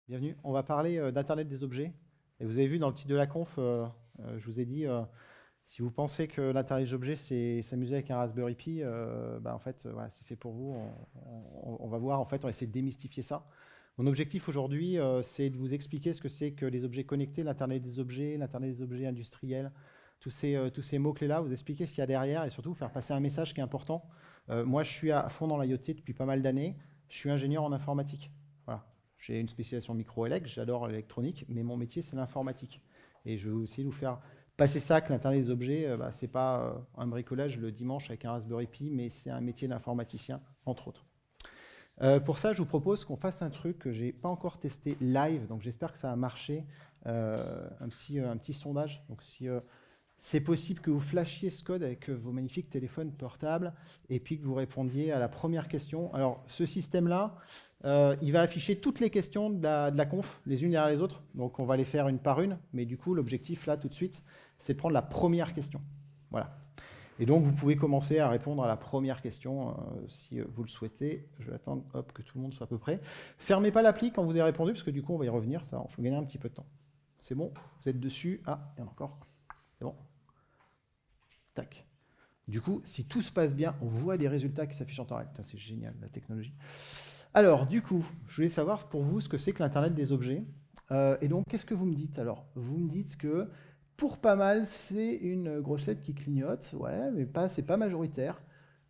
Bienvenue. On va parler d'Internet des objets. Et vous avez vu dans le titre de la conf, je vous ai dit, si vous pensez que l'Internet des objets, c'est s'amuser avec un Raspberry Pi, en fait, voilà, c'est fait pour vous. On va voir, en fait, on va essayer de démystifier ça. Mon objectif aujourd'hui, c'est de vous expliquer ce que c'est que les objets connectés, l'Internet des objets industriels, tous ces mots-clés-là, vous expliquer ce qu'il y a derrière et surtout vous faire passer un message qui est important. Moi, je suis à fond dans l'IoT depuis pas mal d'années. Je suis ingénieur en informatique. Voilà. J'ai une spécialisation micro-élect, j'adore l'électronique, mais mon métier, c'est l'informatique. Et je veux aussi vous faire passer ça, que l'Internet des objets, c'est pas un bricolage le dimanche avec un Raspberry Pi, mais c'est un métier d'informaticien, entre autres. Pour ça, je vous propose qu'on fasse un truc que j'ai pas encore testé live, donc j'espère que ça a marché. Un petit sondage. Donc si c'est possible que vous flashiez ce code avec vos magnifiques téléphones portables et puis que vous répondiez à la première question. Alors, ce système-là, il va afficher toutes les questions de la conf, les unes derrière les autres. Donc, on va les faire une par une. Mais du coup, l'objectif, là, tout de suite, c'est de prendre la première question. Voilà. Et donc, vous pouvez commencer à répondre à la première question si vous le souhaitez. Je vais attendre que tout le monde soit à peu près. Fermez pas l'appli quand vous avez répondu, parce que du coup, on va y revenir. Ça, on faut gagner un petit peu de temps. C'est bon? Vous êtes dessus? Ah, il y en a encore. C'est bon? Tac. Du coup, si tout se passe bien, on voit les résultats qui s'affichent en temps réel. C'est génial, la technologie. Alors, du coup, je voulais savoir pour vous ce que c'est que l'Internet des objets. Et donc, qu'est-ce que vous me dites? Alors, vous me dites que pour pas mal, c'est une grosse lettre qui clignote. Ouais, mais c'est pas majoritaire.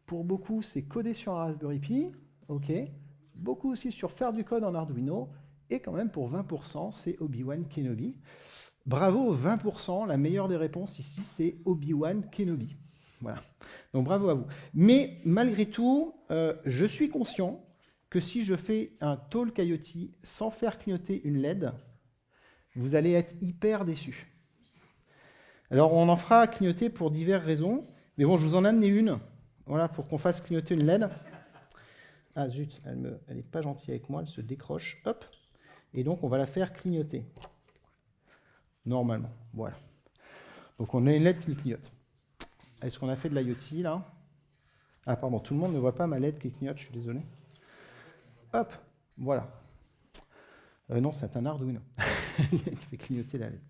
Pour beaucoup, c'est codé sur un Raspberry Pi. OK. Beaucoup aussi sur faire du code en Arduino. Et quand même, pour 20%, c'est Obi-Wan Kenobi. Bravo, 20%, la meilleure des réponses ici, c'est Obi-Wan Kenobi. Voilà. Donc bravo à vous. Mais malgré tout, je suis conscient que si je fais un talk IoT sans faire clignoter une LED, vous allez être hyper déçus. Alors on en fera clignoter pour diverses raisons, mais bon, je vous en ai amené une, voilà, pour qu'on fasse clignoter une LED. Ah zut, elle n'est pas gentille avec moi, elle se décroche, hop, et donc on va la faire clignoter. Normalement, voilà. Donc on a une LED qui clignote. Est-ce qu'on a fait de l'IoT là? Ah pardon, tout le monde ne voit pas ma LED qui clignote, je suis désolé. Hop, voilà. Non, c'est un Arduino qui fait clignoter la LED.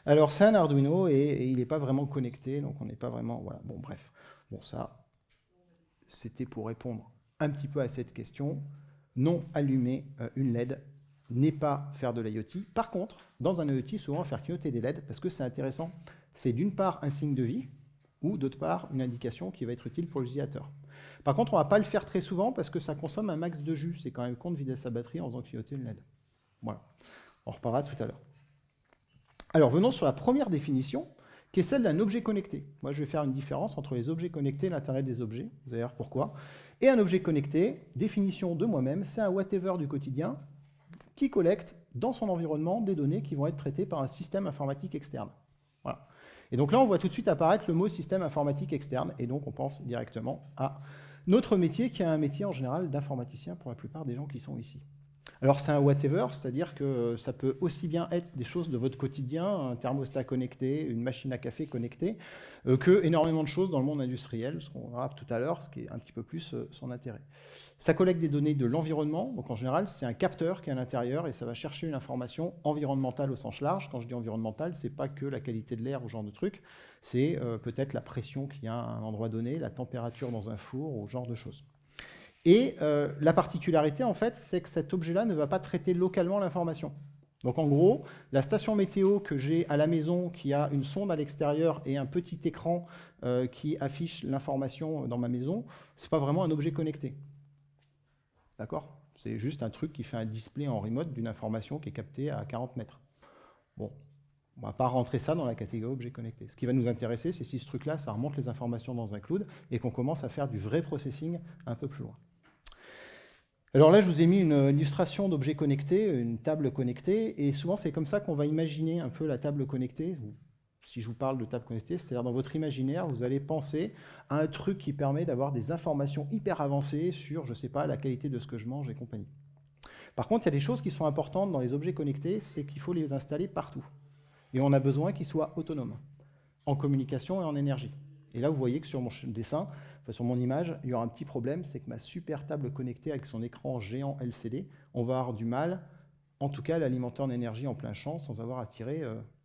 Alors c'est un Arduino et il n'est pas vraiment connecté, donc on n'est pas vraiment... Voilà, bon bref. Bon ça, c'était pour répondre un petit peu à cette question. Non, allumer une LED n'est pas faire de l'IoT. Par contre, dans un IoT, souvent faire clignoter des LED, parce que c'est intéressant, c'est d'une part un signe de vie, ou d'autre part une indication qui va être utile pour l'utilisateur. Par contre, on ne va pas le faire très souvent parce que ça consomme un max de jus. C'est quand même con de vider sa batterie en faisant clignoter une LED. Voilà. On reparlera tout à l'heure. Alors, venons sur la première définition, qui est celle d'un objet connecté. Moi, je vais faire une différence entre les objets connectés et l'Internet des objets. Vous allez voir pourquoi. Et un objet connecté, définition de moi-même, c'est un whatever du quotidien qui collecte dans son environnement des données qui vont être traitées par un système informatique externe. Voilà. Et donc là, on voit tout de suite apparaître le mot système informatique externe, et donc on pense directement à notre métier, qui est un métier en général d'informaticien pour la plupart des gens qui sont ici. Alors c'est un whatever, c'est-à-dire que ça peut aussi bien être des choses de votre quotidien, un thermostat connecté, une machine à café connectée, que énormément de choses dans le monde industriel, ce qu'on verra tout à l'heure, ce qui est un petit peu plus son intérêt. Ça collecte des données de l'environnement, donc en général c'est un capteur qui est à l'intérieur et ça va chercher une information environnementale au sens large. Quand je dis environnementale, c'est pas que la qualité de l'air ou ce genre de truc, c'est peut-être la pression qu'il y a à un endroit donné, la température dans un four ou ce genre de choses. Et la particularité, en fait, c'est que cet objet-là ne va pas traiter localement l'information. Donc en gros, la station météo que j'ai à la maison, qui a une sonde à l'extérieur et un petit écran qui affiche l'information dans ma maison, ce n'est pas vraiment un objet connecté. D'accord? C'est juste un truc qui fait un display en remote d'une information qui est captée à 40 mètres. Bon, on ne va pas rentrer ça dans la catégorie objet connecté. Ce qui va nous intéresser, c'est si ce truc-là, ça remonte les informations dans un cloud et qu'on commence à faire du vrai processing un peu plus loin. Alors là, je vous ai mis une illustration d'objets connectés, une table connectée, et souvent c'est comme ça qu'on va imaginer un peu la table connectée. Si je vous parle de table connectée, c'est-à-dire dans votre imaginaire, vous allez penser à un truc qui permet d'avoir des informations hyper avancées sur, je ne sais pas, la qualité de ce que je mange et compagnie. Par contre, il y a des choses qui sont importantes dans les objets connectés, c'est qu'il faut les installer partout. Et on a besoin qu'ils soient autonomes, en communication et en énergie. Et là, vous voyez que sur mon dessin, enfin sur mon image, il y aura un petit problème, c'est que ma super table connectée avec son écran géant LCD, on va avoir du mal en tout cas l'alimenter en énergie en plein champ sans avoir à tirer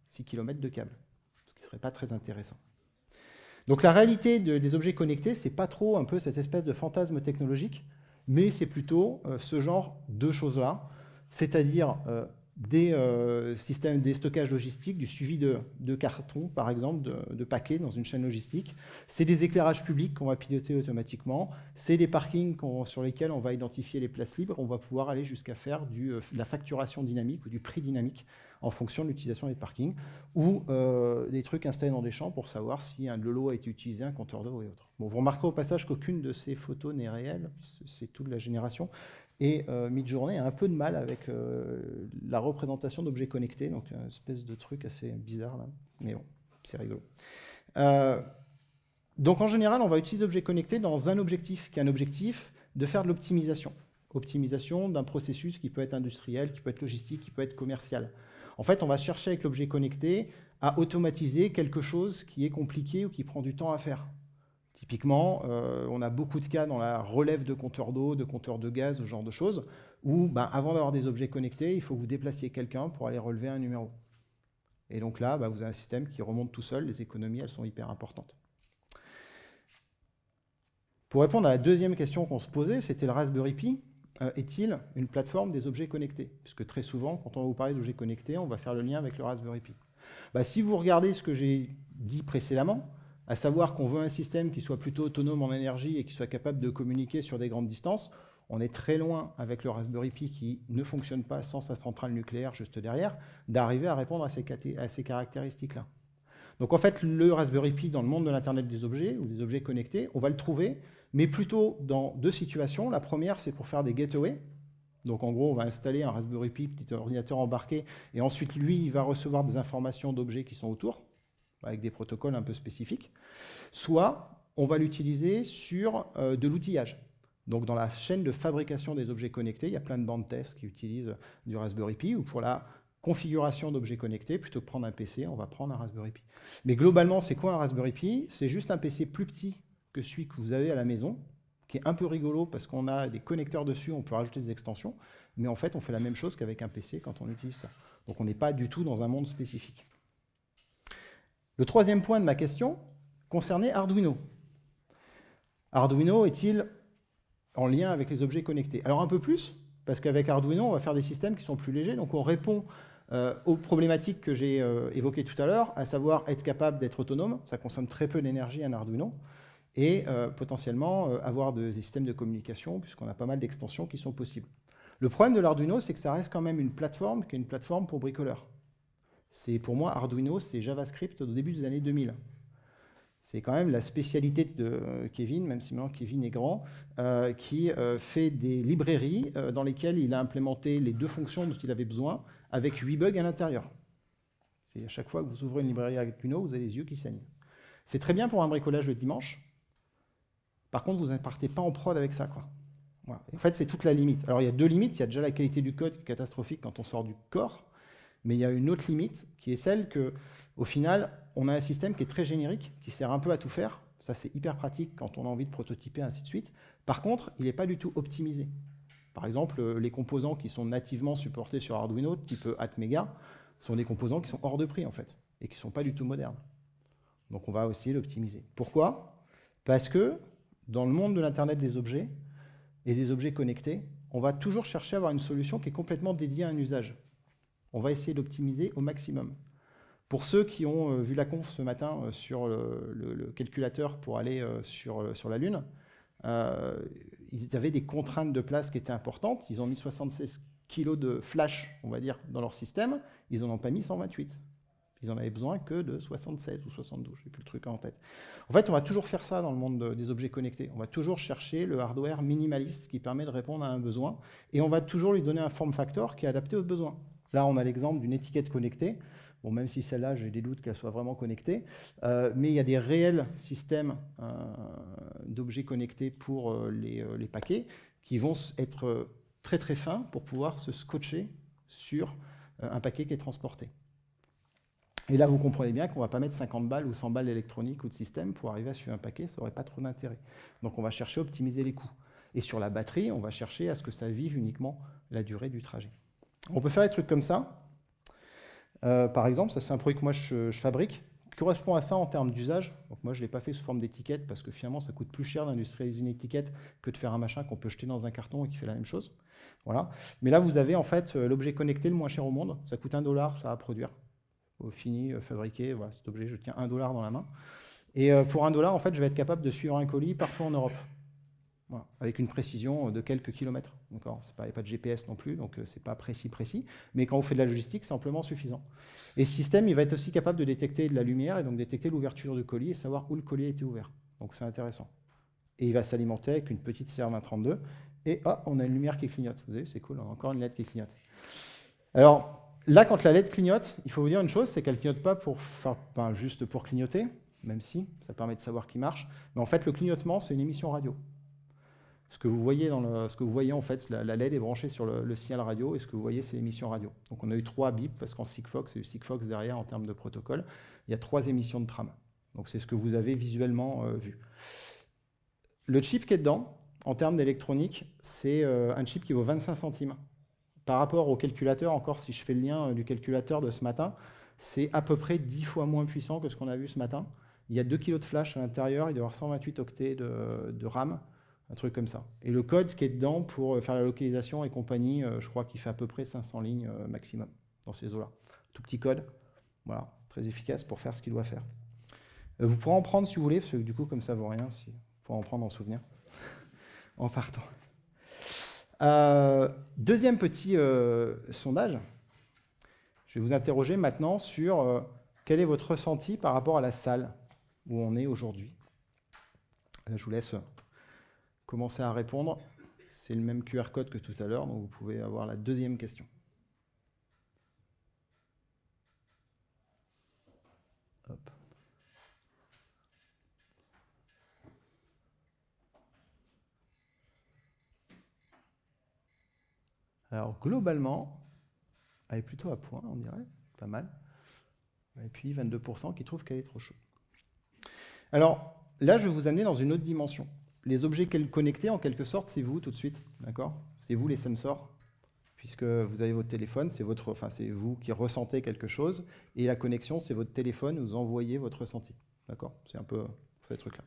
6 km de câble, ce qui ne serait pas très intéressant. Donc la réalité des objets connectés, c'est pas trop un peu cette espèce de fantasme technologique, mais c'est plutôt ce genre de choses-là, c'est-à-dire des systèmes, des stockages logistiques, du suivi de cartons, par exemple, de paquets dans une chaîne logistique. C'est des éclairages publics qu'on va piloter automatiquement. C'est des parkings sur lesquels on va identifier les places libres. On va pouvoir aller jusqu'à faire de la facturation dynamique ou du prix dynamique en fonction de l'utilisation des parkings, ou des trucs installés dans des champs pour savoir si de l'eau a été utilisé, un compteur d'eau et autres. Bon, vous remarquerez au passage qu'aucune de ces photos n'est réelle, c'est toute la génération. Et Midjourney a un peu de mal avec la représentation d'objets connectés, donc une espèce de truc assez bizarre là, mais bon, c'est rigolo. Donc en général, on va utiliser objets connectés dans un objectif, qui est un objectif de faire de l'optimisation. Optimisation d'un processus qui peut être industriel, qui peut être logistique, qui peut être commercial. En fait, on va chercher avec l'objet connecté à automatiser quelque chose qui est compliqué ou qui prend du temps à faire. Typiquement, on a beaucoup de cas dans la relève de compteurs d'eau, de compteurs de gaz, ce genre de choses, où avant d'avoir des objets connectés, il faut que vous déplaciez quelqu'un pour aller relever un numéro. Et donc là, vous avez un système qui remonte tout seul, les économies, elles sont hyper importantes. Pour répondre à la deuxième question qu'on se posait, c'était le Raspberry Pi. Est-il une plateforme des objets connectés? Puisque très souvent, quand on va vous parler d'objets connectés, on va faire le lien avec le Raspberry Pi. Si vous regardez ce que j'ai dit précédemment, à savoir qu'on veut un système qui soit plutôt autonome en énergie et qui soit capable de communiquer sur des grandes distances, on est très loin avec le Raspberry Pi qui ne fonctionne pas sans sa centrale nucléaire juste derrière, d'arriver à répondre à ces caractéristiques-là. Donc en fait, le Raspberry Pi dans le monde de l'Internet des objets ou des objets connectés, on va le trouver, mais plutôt dans deux situations. La première, c'est pour faire des gateways. Donc en gros, on va installer un Raspberry Pi, petit ordinateur embarqué, et ensuite, lui, il va recevoir des informations d'objets qui sont autour, avec des protocoles un peu spécifiques. Soit, on va l'utiliser sur de l'outillage. Donc dans la chaîne de fabrication des objets connectés, il y a plein de bandes tests qui utilisent du Raspberry Pi, ou pour la configuration d'objets connectés, plutôt que prendre un PC, on va prendre un Raspberry Pi. Mais globalement, c'est quoi un Raspberry Pi? C'est juste un PC plus petit que celui que vous avez à la maison, qui est un peu rigolo parce qu'on a des connecteurs dessus, on peut rajouter des extensions, mais en fait, on fait la même chose qu'avec un PC quand on utilise ça. Donc on n'est pas du tout dans un monde spécifique. Le troisième point de ma question concernait Arduino. Arduino est-il en lien avec les objets connectés? Alors un peu plus, parce qu'avec Arduino, on va faire des systèmes qui sont plus légers, donc on répond aux problématiques que j'ai évoquées tout à l'heure, à savoir être capable d'être autonome, ça consomme très peu d'énergie un Arduino, et potentiellement avoir des systèmes de communication, puisqu'on a pas mal d'extensions qui sont possibles. Le problème de l'Arduino, c'est que ça reste quand même une plateforme qui est une plateforme pour bricoleurs. Pour moi, Arduino, c'est JavaScript au début des années 2000. C'est quand même la spécialité de Kevin, même si maintenant Kevin est grand, qui fait des librairies dans lesquelles il a implémenté les deux fonctions dont il avait besoin, avec 8 bugs à l'intérieur. C'est à chaque fois que vous ouvrez une librairie Arduino, vous avez les yeux qui saignent. C'est très bien pour un bricolage le dimanche. Par contre, vous ne partez pas en prod avec ça, quoi. Voilà. En fait, c'est toute la limite. Alors, il y a deux limites. Il y a déjà la qualité du code qui est catastrophique quand on sort du corps, mais il y a une autre limite qui est celle que, au final, on a un système qui est très générique, qui sert un peu à tout faire. Ça, c'est hyper pratique quand on a envie de prototyper, ainsi de suite. Par contre, il n'est pas du tout optimisé. Par exemple, les composants qui sont nativement supportés sur Arduino, type Atmega, sont des composants qui sont hors de prix, en fait, et qui ne sont pas du tout modernes. Donc, on va essayer d'optimiser. Pourquoi? Parce que, dans le monde de l'Internet des objets et des objets connectés, on va toujours chercher à avoir une solution qui est complètement dédiée à un usage. On va essayer d'optimiser au maximum. Pour ceux qui ont vu la conf ce matin sur le calculateur pour aller sur la Lune, ils avaient des contraintes de place qui étaient importantes. Ils ont mis 76 kg de flash, on va dire, dans leur système. Ils n'en ont pas mis 128. Ils en avaient besoin que de 67 ou 72, je n'ai plus le truc en tête. En fait, on va toujours faire ça dans le monde des objets connectés. On va toujours chercher le hardware minimaliste qui permet de répondre à un besoin, et on va toujours lui donner un form factor qui est adapté aux besoins. Là, on a l'exemple d'une étiquette connectée. Bon, même si celle-là, j'ai des doutes qu'elle soit vraiment connectée, mais il y a des réels systèmes d'objets connectés pour les paquets qui vont être très très fins pour pouvoir se scotcher sur un paquet qui est transporté. Et là, vous comprenez bien qu'on ne va pas mettre 50 balles ou 100 balles d'électronique ou de système pour arriver à suivre un paquet, ça n'aurait pas trop d'intérêt. Donc on va chercher à optimiser les coûts. Et sur la batterie, on va chercher à ce que ça vive uniquement la durée du trajet. On peut faire des trucs comme ça. Par exemple, ça c'est un produit que moi je fabrique, qui correspond à ça en termes d'usage. Donc moi je ne l'ai pas fait sous forme d'étiquette parce que finalement ça coûte plus cher d'industrialiser une étiquette que de faire un machin qu'on peut jeter dans un carton et qui fait la même chose. Voilà. Mais là vous avez en fait l'objet connecté le moins cher au monde. Ça coûte 1 $, ça à produire. Fini, fabriqué, voilà, cet objet, je tiens 1 $ dans la main. Et pour 1 $, en fait, je vais être capable de suivre un colis partout en Europe. Voilà, avec une précision de quelques kilomètres. Il n'y a pas de GPS non plus, donc c'est pas précis. Mais quand on fait de la logistique, c'est amplement suffisant. Et ce système, il va être aussi capable de détecter de la lumière et donc détecter l'ouverture du colis et savoir où le colis a été ouvert. Donc c'est intéressant. Et il va s'alimenter avec une petite CR2032. Et on a une lumière qui clignote. Vous voyez, c'est cool, on a encore une LED qui clignote. Alors là, quand la LED clignote, il faut vous dire une chose, c'est qu'elle ne clignote pas juste pour clignoter, même si ça permet de savoir qu'il marche. Mais en fait, le clignotement, c'est une émission radio. Ce que vous voyez, en fait, la LED est branchée sur le signal radio, et ce que vous voyez, c'est l'émission radio. Donc on a eu 3 bips, parce qu'en Sigfox, c'est du Sigfox derrière en termes de protocole, il y a 3 émissions de trame. Donc c'est ce que vous avez visuellement vu. Le chip qui est dedans, en termes d'électronique, c'est un chip qui vaut 25 centimes. Par rapport au calculateur, encore si je fais le lien du calculateur de ce matin, c'est à peu près 10 fois moins puissant que ce qu'on a vu ce matin. Il y a 2 kg de flash à l'intérieur, il doit y avoir 128 octets de RAM, un truc comme ça. Et le code qui est dedans pour faire la localisation et compagnie, je crois qu'il fait à peu près 500 lignes maximum dans ces eaux-là. Tout petit code, voilà, très efficace pour faire ce qu'il doit faire. Vous pourrez en prendre si vous voulez, parce que du coup, comme ça vaut rien, vous pourrez en prendre en souvenir en partant. Deuxième petit sondage. Je vais vous interroger maintenant sur quel est votre ressenti par rapport à la salle où on est aujourd'hui. Là, je vous laisse commencer à répondre. C'est le même QR code que tout à l'heure, donc vous pouvez avoir la deuxième question. Hop. Alors, globalement, elle est plutôt à point, on dirait. Pas mal. Et puis, 22% qui trouvent qu'elle est trop chaude. Alors, là, je vais vous amener dans une autre dimension. Les objets connectés, en quelque sorte, c'est vous tout de suite, d'accord? C'est vous les sensors, puisque vous avez votre téléphone, c'est vous qui ressentez quelque chose, et la connexion, c'est votre téléphone, vous envoyez votre ressenti, d'accord? C'est un peu ces trucs-là.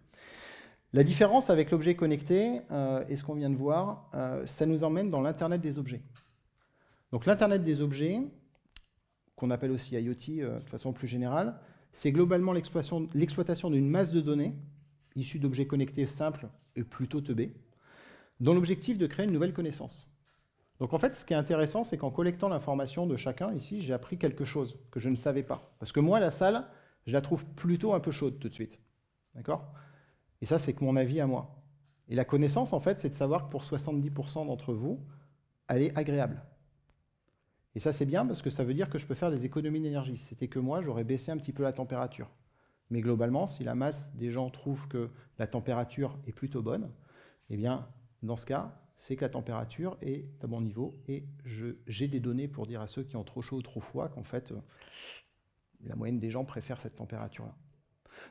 La différence avec l'objet connecté et ce qu'on vient de voir, ça nous emmène dans l'Internet des objets. Donc l'Internet des objets, qu'on appelle aussi IoT de façon plus générale, c'est globalement l'exploitation d'une masse de données issue d'objets connectés simples et plutôt teubés, dont l'objectif de créer une nouvelle connaissance. Donc en fait, ce qui est intéressant, c'est qu'en collectant l'information de chacun, ici, j'ai appris quelque chose que je ne savais pas. Parce que moi, la salle, je la trouve plutôt un peu chaude tout de suite. D'accord? Et ça, c'est que mon avis à moi. Et la connaissance, en fait, c'est de savoir que pour 70% d'entre vous, elle est agréable. Et ça, c'est bien parce que ça veut dire que je peux faire des économies d'énergie. Si c'était que moi, j'aurais baissé un petit peu la température. Mais globalement, si la masse des gens trouve que la température est plutôt bonne, eh bien, dans ce cas, c'est que la température est à bon niveau et j'ai des données pour dire à ceux qui ont trop chaud ou trop froid qu'en fait, la moyenne des gens préfèrent cette température-là.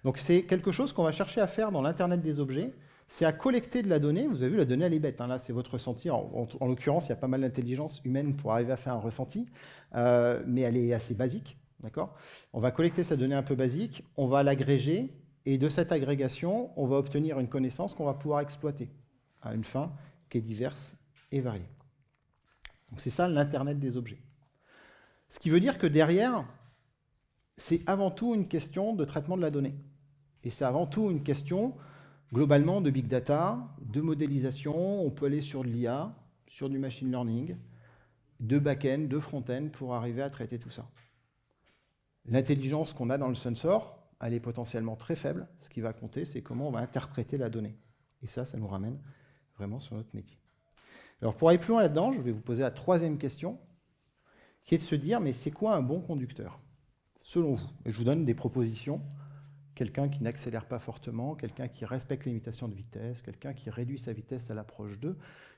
Donc c'est quelque chose qu'on va chercher à faire dans l'Internet des objets, c'est à collecter de la donnée. Vous avez vu, la donnée, elle est bête. Hein. Là, c'est votre ressenti. En l'occurrence, il y a pas mal d'intelligence humaine pour arriver à faire un ressenti, mais elle est assez basique. D'accord ? On va collecter cette donnée un peu basique, on va l'agréger, et de cette agrégation, on va obtenir une connaissance qu'on va pouvoir exploiter à une fin qui est diverse et variée. Donc c'est ça l'Internet des objets. Ce qui veut dire que derrière, c'est avant tout une question de traitement de la donnée. Et c'est avant tout une question, globalement, de big data, de modélisation. On peut aller sur de l'IA, sur du machine learning, de back-end, de front-end, pour arriver à traiter tout ça. L'intelligence qu'on a dans le sensor, elle est potentiellement très faible. Ce qui va compter, c'est comment on va interpréter la donnée. Et ça nous ramène vraiment sur notre métier. Alors, pour aller plus loin là-dedans, je vais vous poser la troisième question, qui est de se dire, mais c'est quoi un bon conducteur, selon vous? Et je vous donne des propositions. Quelqu'un qui n'accélère pas fortement, quelqu'un qui respecte les limitations de vitesse, quelqu'un qui réduit sa vitesse à l'approche d'eux,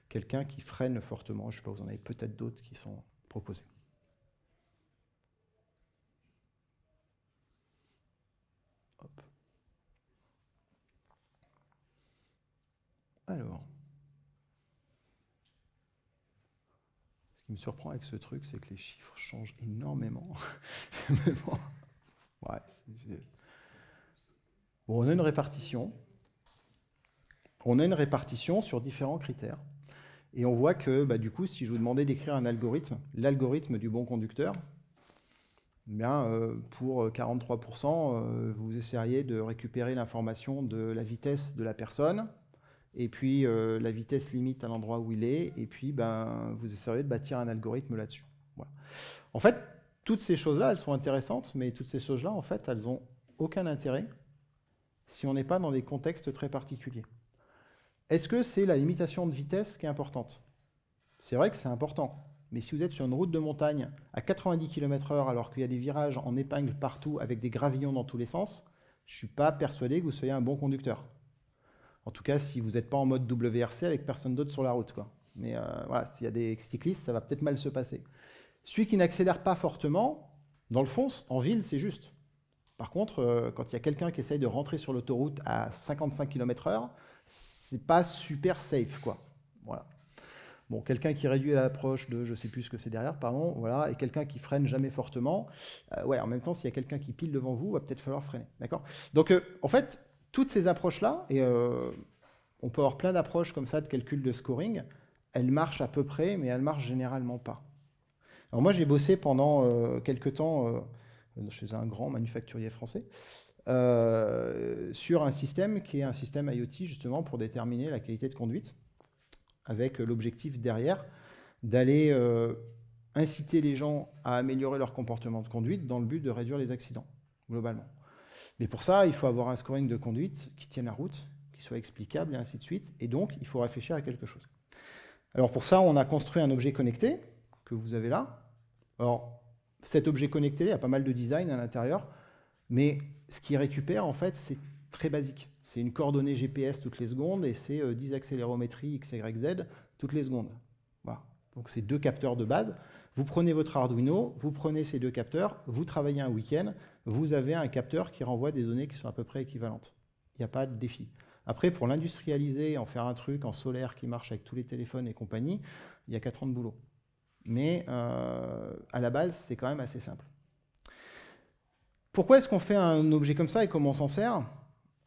quelqu'un qui freine fortement. Je ne sais pas, vous en avez peut-être d'autres qui sont proposés. Hop. Alors, qui me surprend avec ce truc, c'est que les chiffres changent énormément. Mais bon, ouais, bon, on a une répartition. On a une répartition sur différents critères. Et on voit que, du coup, si je vous demandais d'écrire un algorithme, l'algorithme du bon conducteur, bien, pour 43%, vous essaieriez de récupérer l'information de la vitesse de la personne, et puis la vitesse limite à l'endroit où il est, et puis vous essaieriez de bâtir un algorithme là-dessus. Voilà. En fait, toutes ces choses-là, elles sont intéressantes, mais toutes ces choses-là, en fait, elles n'ont aucun intérêt si on n'est pas dans des contextes très particuliers. Est-ce que c'est la limitation de vitesse qui est importante? C'est vrai que c'est important, mais si vous êtes sur une route de montagne à 90 km/h alors qu'il y a des virages en épingle partout avec des gravillons dans tous les sens, je ne suis pas persuadé que vous soyez un bon conducteur. En tout cas, si vous n'êtes pas en mode WRC avec personne d'autre sur la route, quoi. Mais voilà, s'il y a des cyclistes, ça va peut-être mal se passer. Celui qui n'accélère pas fortement, dans le fond, en ville, c'est juste. Par contre, quand il y a quelqu'un qui essaye de rentrer sur l'autoroute à 55 km/h, c'est pas super safe, quoi. Voilà. Bon, quelqu'un qui réduit l'approche de, je sais plus ce que c'est derrière, pardon, voilà, et quelqu'un qui freine jamais fortement, ouais, en même temps, s'il y a quelqu'un qui pile devant vous, il va peut-être falloir freiner, d'accord? Donc, en fait, toutes ces approches-là, et on peut avoir plein d'approches comme ça de calcul de scoring, elles marchent à peu près, mais elles marchent généralement pas. Alors moi, j'ai bossé pendant quelques temps chez un grand manufacturier français, sur un système qui est un système IoT justement pour déterminer la qualité de conduite, avec l'objectif derrière d'aller inciter les gens à améliorer leur comportement de conduite dans le but de réduire les accidents, globalement. Mais pour ça, il faut avoir un scoring de conduite qui tienne la route, qui soit explicable et ainsi de suite, et donc il faut réfléchir à quelque chose. Alors pour ça, on a construit un objet connecté, que vous avez là. Alors, cet objet connecté, il y a pas mal de design à l'intérieur, mais ce qu'il récupère, en fait, c'est très basique. C'est une coordonnée GPS toutes les secondes et c'est 10 accélérométries X, Y, Z toutes les secondes. Voilà. Donc c'est 2 capteurs de base. Vous prenez votre Arduino, vous prenez ces 2 capteurs, vous travaillez un week-end, vous avez un capteur qui renvoie des données qui sont à peu près équivalentes. Il n'y a pas de défi. Après, pour l'industrialiser, en faire un truc en solaire qui marche avec tous les téléphones et compagnie, il y a 4 ans de boulot. Mais à la base, c'est quand même assez simple. Pourquoi est-ce qu'on fait un objet comme ça et comment on s'en sert?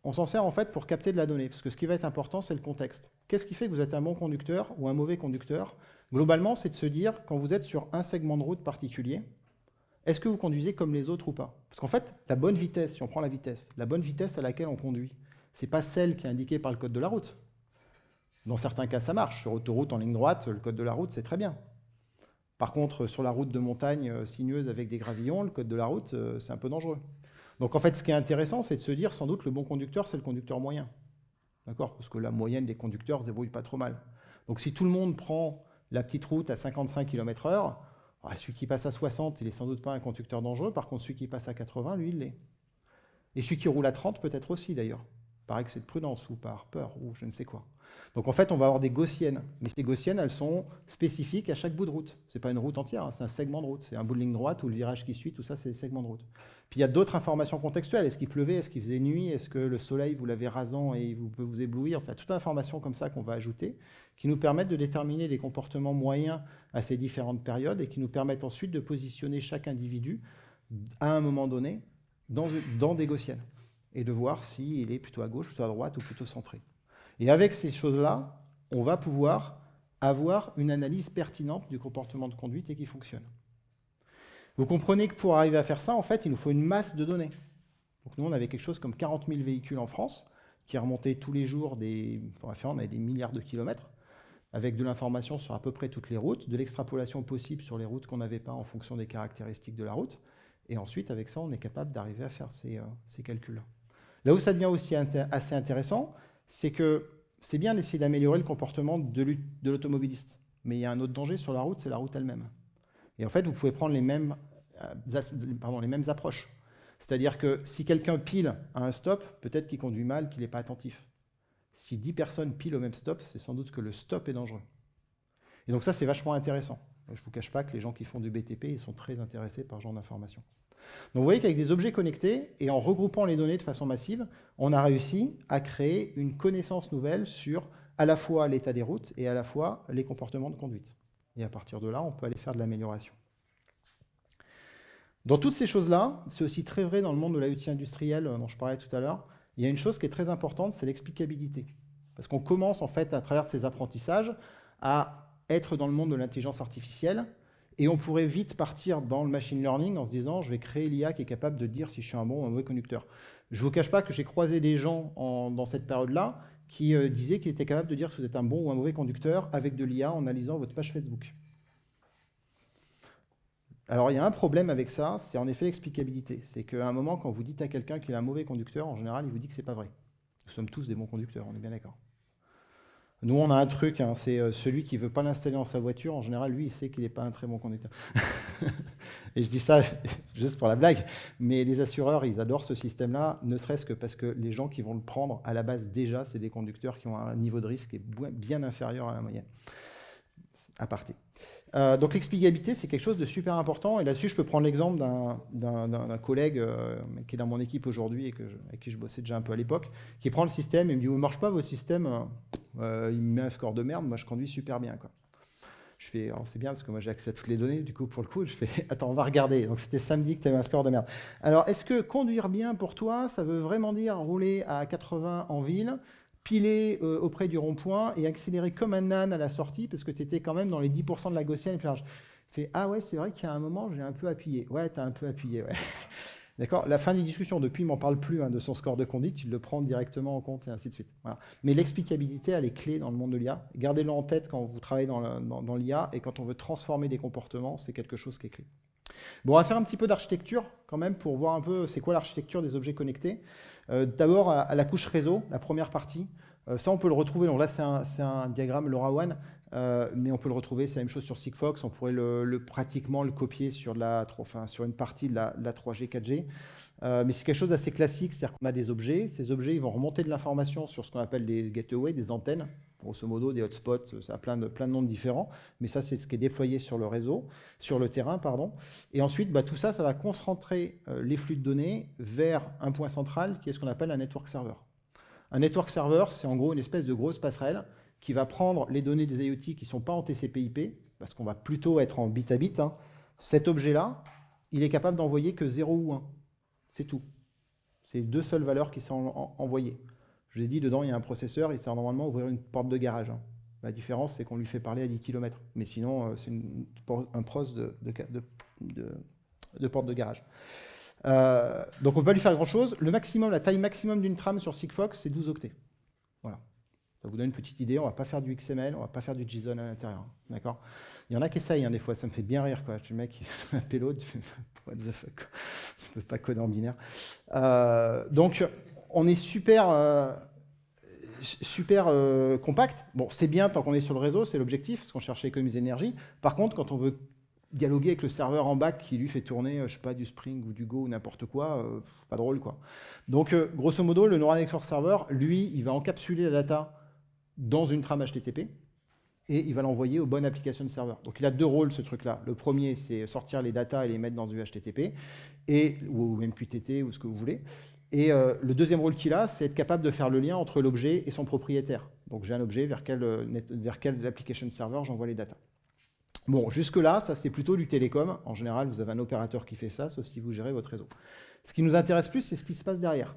On s'en sert en fait pour capter de la donnée, parce que ce qui va être important, c'est le contexte. Qu'est-ce qui fait que vous êtes un bon conducteur ou un mauvais conducteur? Globalement, c'est de se dire, quand vous êtes sur un segment de route particulier, est-ce que vous conduisez comme les autres ou pas? Parce qu'en fait, la bonne vitesse, si on prend la bonne vitesse à laquelle on conduit, ce n'est pas celle qui est indiquée par le code de la route. Dans certains cas, ça marche. Sur autoroute en ligne droite, le code de la route, c'est très bien. Par contre, sur la route de montagne sinueuse avec des gravillons, le code de la route, c'est un peu dangereux. Donc en fait, ce qui est intéressant, c'est de se dire, sans doute, le bon conducteur, c'est le conducteur moyen. D'accord? Parce que la moyenne des conducteurs se débrouille pas trop mal. Donc si tout le monde prend la petite route à 55 km/h, celui qui passe à 60, il n'est sans doute pas un conducteur dangereux. Par contre, celui qui passe à 80, lui, il l'est. Et celui qui roule à 30, peut-être aussi, d'ailleurs. Par excès de prudence ou par peur ou je ne sais quoi. Donc en fait, on va avoir des gaussiennes. Mais ces gaussiennes, elles sont spécifiques à chaque bout de route. Ce n'est pas une route entière, hein, c'est un segment de route. C'est un bout de ligne droite ou le virage qui suit, tout ça, c'est des segments de route. Puis il y a d'autres informations contextuelles. Est-ce qu'il pleuvait? Est-ce qu'il faisait nuit? Est-ce que le soleil, vous l'avez rasant et vous peut vous éblouir? Enfin, toute information comme ça qu'on va ajouter, qui nous permettent de déterminer les comportements moyens à ces différentes périodes et qui nous permettent ensuite de positionner chaque individu à un moment donné dans des gaussiennes et de voir s'il est plutôt à gauche, plutôt à droite ou plutôt centré. Et avec ces choses-là, on va pouvoir avoir une analyse pertinente du comportement de conduite et qui fonctionne. Vous comprenez que pour arriver à faire ça, en fait, il nous faut une masse de données. Donc nous, on avait quelque chose comme 40 000 véhicules en France qui remontaient tous les jours on avait des milliards de kilomètres avec de l'information sur à peu près toutes les routes, de l'extrapolation possible sur les routes qu'on n'avait pas en fonction des caractéristiques de la route. Et ensuite, avec ça, on est capable d'arriver à faire ces calculs-là. Là où ça devient aussi assez intéressant, c'est que c'est bien d'essayer d'améliorer le comportement de l'automobiliste. Mais il y a un autre danger sur la route, c'est la route elle-même. Et en fait, vous pouvez prendre les mêmes approches. C'est-à-dire que si quelqu'un pile à un stop, peut-être qu'il conduit mal, qu'il n'est pas attentif. Si 10 personnes pilent au même stop, c'est sans doute que le stop est dangereux. Et donc ça, c'est vachement intéressant. Je ne vous cache pas que les gens qui font du BTP, ils sont très intéressés par ce genre d'informations. Donc vous voyez qu'avec des objets connectés et en regroupant les données de façon massive, on a réussi à créer une connaissance nouvelle sur à la fois l'état des routes et à la fois les comportements de conduite. Et à partir de là, on peut aller faire de l'amélioration. Dans toutes ces choses-là, c'est aussi très vrai dans le monde de l'IoT industriel dont je parlais tout à l'heure, il y a une chose qui est très importante, c'est l'explicabilité. Parce qu'on commence en fait à travers ces apprentissages à être dans le monde de l'intelligence artificielle et on pourrait vite partir dans le machine learning en se disant je vais créer l'IA qui est capable de dire si je suis un bon ou un mauvais conducteur. Je ne vous cache pas que j'ai croisé des gens dans cette période-là qui disaient qu'ils étaient capables de dire si vous êtes un bon ou un mauvais conducteur avec de l'IA en analysant votre page Facebook. Alors, il y a un problème avec ça, c'est en effet l'explicabilité. C'est qu'à un moment, quand vous dites à quelqu'un qu'il est un mauvais conducteur, en général, il vous dit que c'est pas vrai. Nous sommes tous des bons conducteurs, on est bien d'accord. Nous, on a un truc, hein, c'est celui qui ne veut pas l'installer dans sa voiture, en général, lui, il sait qu'il n'est pas un très bon conducteur. Et je dis ça juste pour la blague, mais les assureurs, ils adorent ce système-là, ne serait-ce que parce que les gens qui vont le prendre, à la base, déjà, c'est des conducteurs qui ont un niveau de risque qui est bien inférieur à la moyenne. Aparté. Donc l'explicabilité, c'est quelque chose de super important. Et là-dessus, je peux prendre l'exemple d'un collègue qui est dans mon équipe aujourd'hui et avec qui je bossais déjà un peu à l'époque, qui prend le système et me dit « ne marche pas votre système, il me met un score de merde, moi je conduis super bien. » Je fais « alors c'est bien parce que moi j'ai accès à toutes les données, du coup pour le coup, je fais « attends, on va regarder. » Donc c'était samedi que tu avais un score de merde. Alors est-ce que conduire bien pour toi, ça veut vraiment dire rouler à 80 en ville, piler auprès du rond-point et accélérer comme un âne à la sortie parce que tu étais quand même dans les 10% de la gaussienne plus large. Fait, ah ouais, c'est vrai qu'il y a un moment, j'ai un peu appuyé. Ouais, tu as un peu appuyé, ouais. D'accord. La fin des discussions, depuis, il ne m'en parle plus de son score de conduite, il le prend directement en compte et ainsi de suite. Voilà. Mais l'explicabilité, elle est clé dans le monde de l'IA. Gardez-le en tête quand vous travaillez dans l'IA et quand on veut transformer des comportements, c'est quelque chose qui est clé. Bon, on va faire un petit peu d'architecture quand même pour voir un peu c'est quoi l'architecture des objets connectés. D'abord, à la couche réseau, la première partie. Ça, on peut le retrouver. Donc là, c'est un diagramme LoRaWAN, mais on peut le retrouver. C'est la même chose sur Sigfox. On pourrait pratiquement le copier sur une partie de la 3G, 4G. Mais c'est quelque chose d'assez classique, c'est-à-dire qu'on a des objets. Ces objets, ils vont remonter de l'information sur ce qu'on appelle des gateways, des antennes. Grosso modo, des hotspots, ça a plein de noms différents. Mais ça, c'est ce qui est déployé sur le réseau, sur le terrain, pardon. Et ensuite, tout ça, ça va concentrer les flux de données vers un point central qui est ce qu'on appelle un network server. Un network server, c'est en gros une espèce de grosse passerelle qui va prendre les données des IoT qui ne sont pas en TCP/IP, parce qu'on va plutôt être en bit à bit. Hein. Cet objet-là, il est capable d'envoyer que 0 ou 1. C'est tout. C'est les deux seules valeurs qui sont envoyées. Je vous ai dit, dedans, il y a un processeur, il sert normalement à ouvrir une porte de garage. Hein. La différence, c'est qu'on lui fait parler à 10 km. Mais sinon, c'est un pros de porte de garage. Donc on ne peut pas lui faire grand-chose. La taille maximum d'une trame sur Sigfox, c'est 12 octets. Voilà. Ça vous donne une petite idée. On ne va pas faire du XML, on ne va pas faire du JSON à l'intérieur. D'accord. Il y en a qui essayent, des fois, ça me fait bien rire. Quoi. Le mec, il un payload, what the fuck. Je ne peux pas coder en binaire. Donc, on est super compact. Bon, c'est bien tant qu'on est sur le réseau, c'est l'objectif, parce qu'on cherche à économiser l'énergie. Par contre, quand on veut dialoguer avec le serveur en back qui lui fait tourner, je sais pas, du Spring ou du Go ou n'importe quoi, pas drôle quoi. Donc, grosso modo, le Neural Network Server, lui, il va encapsuler la data dans une trame HTTP et il va l'envoyer aux bonnes applications de serveur. Donc, il a deux rôles, ce truc-là. Le premier, c'est sortir les datas et les mettre dans du HTTP ou MQTT ou ce que vous voulez. Et le deuxième rôle qu'il a, c'est être capable de faire le lien entre l'objet et son propriétaire. Donc, j'ai un objet vers quel application server j'envoie les datas. Bon, jusque-là, ça c'est plutôt du télécom. En général, vous avez un opérateur qui fait ça, sauf si vous gérez votre réseau. Ce qui nous intéresse plus, c'est ce qui se passe derrière.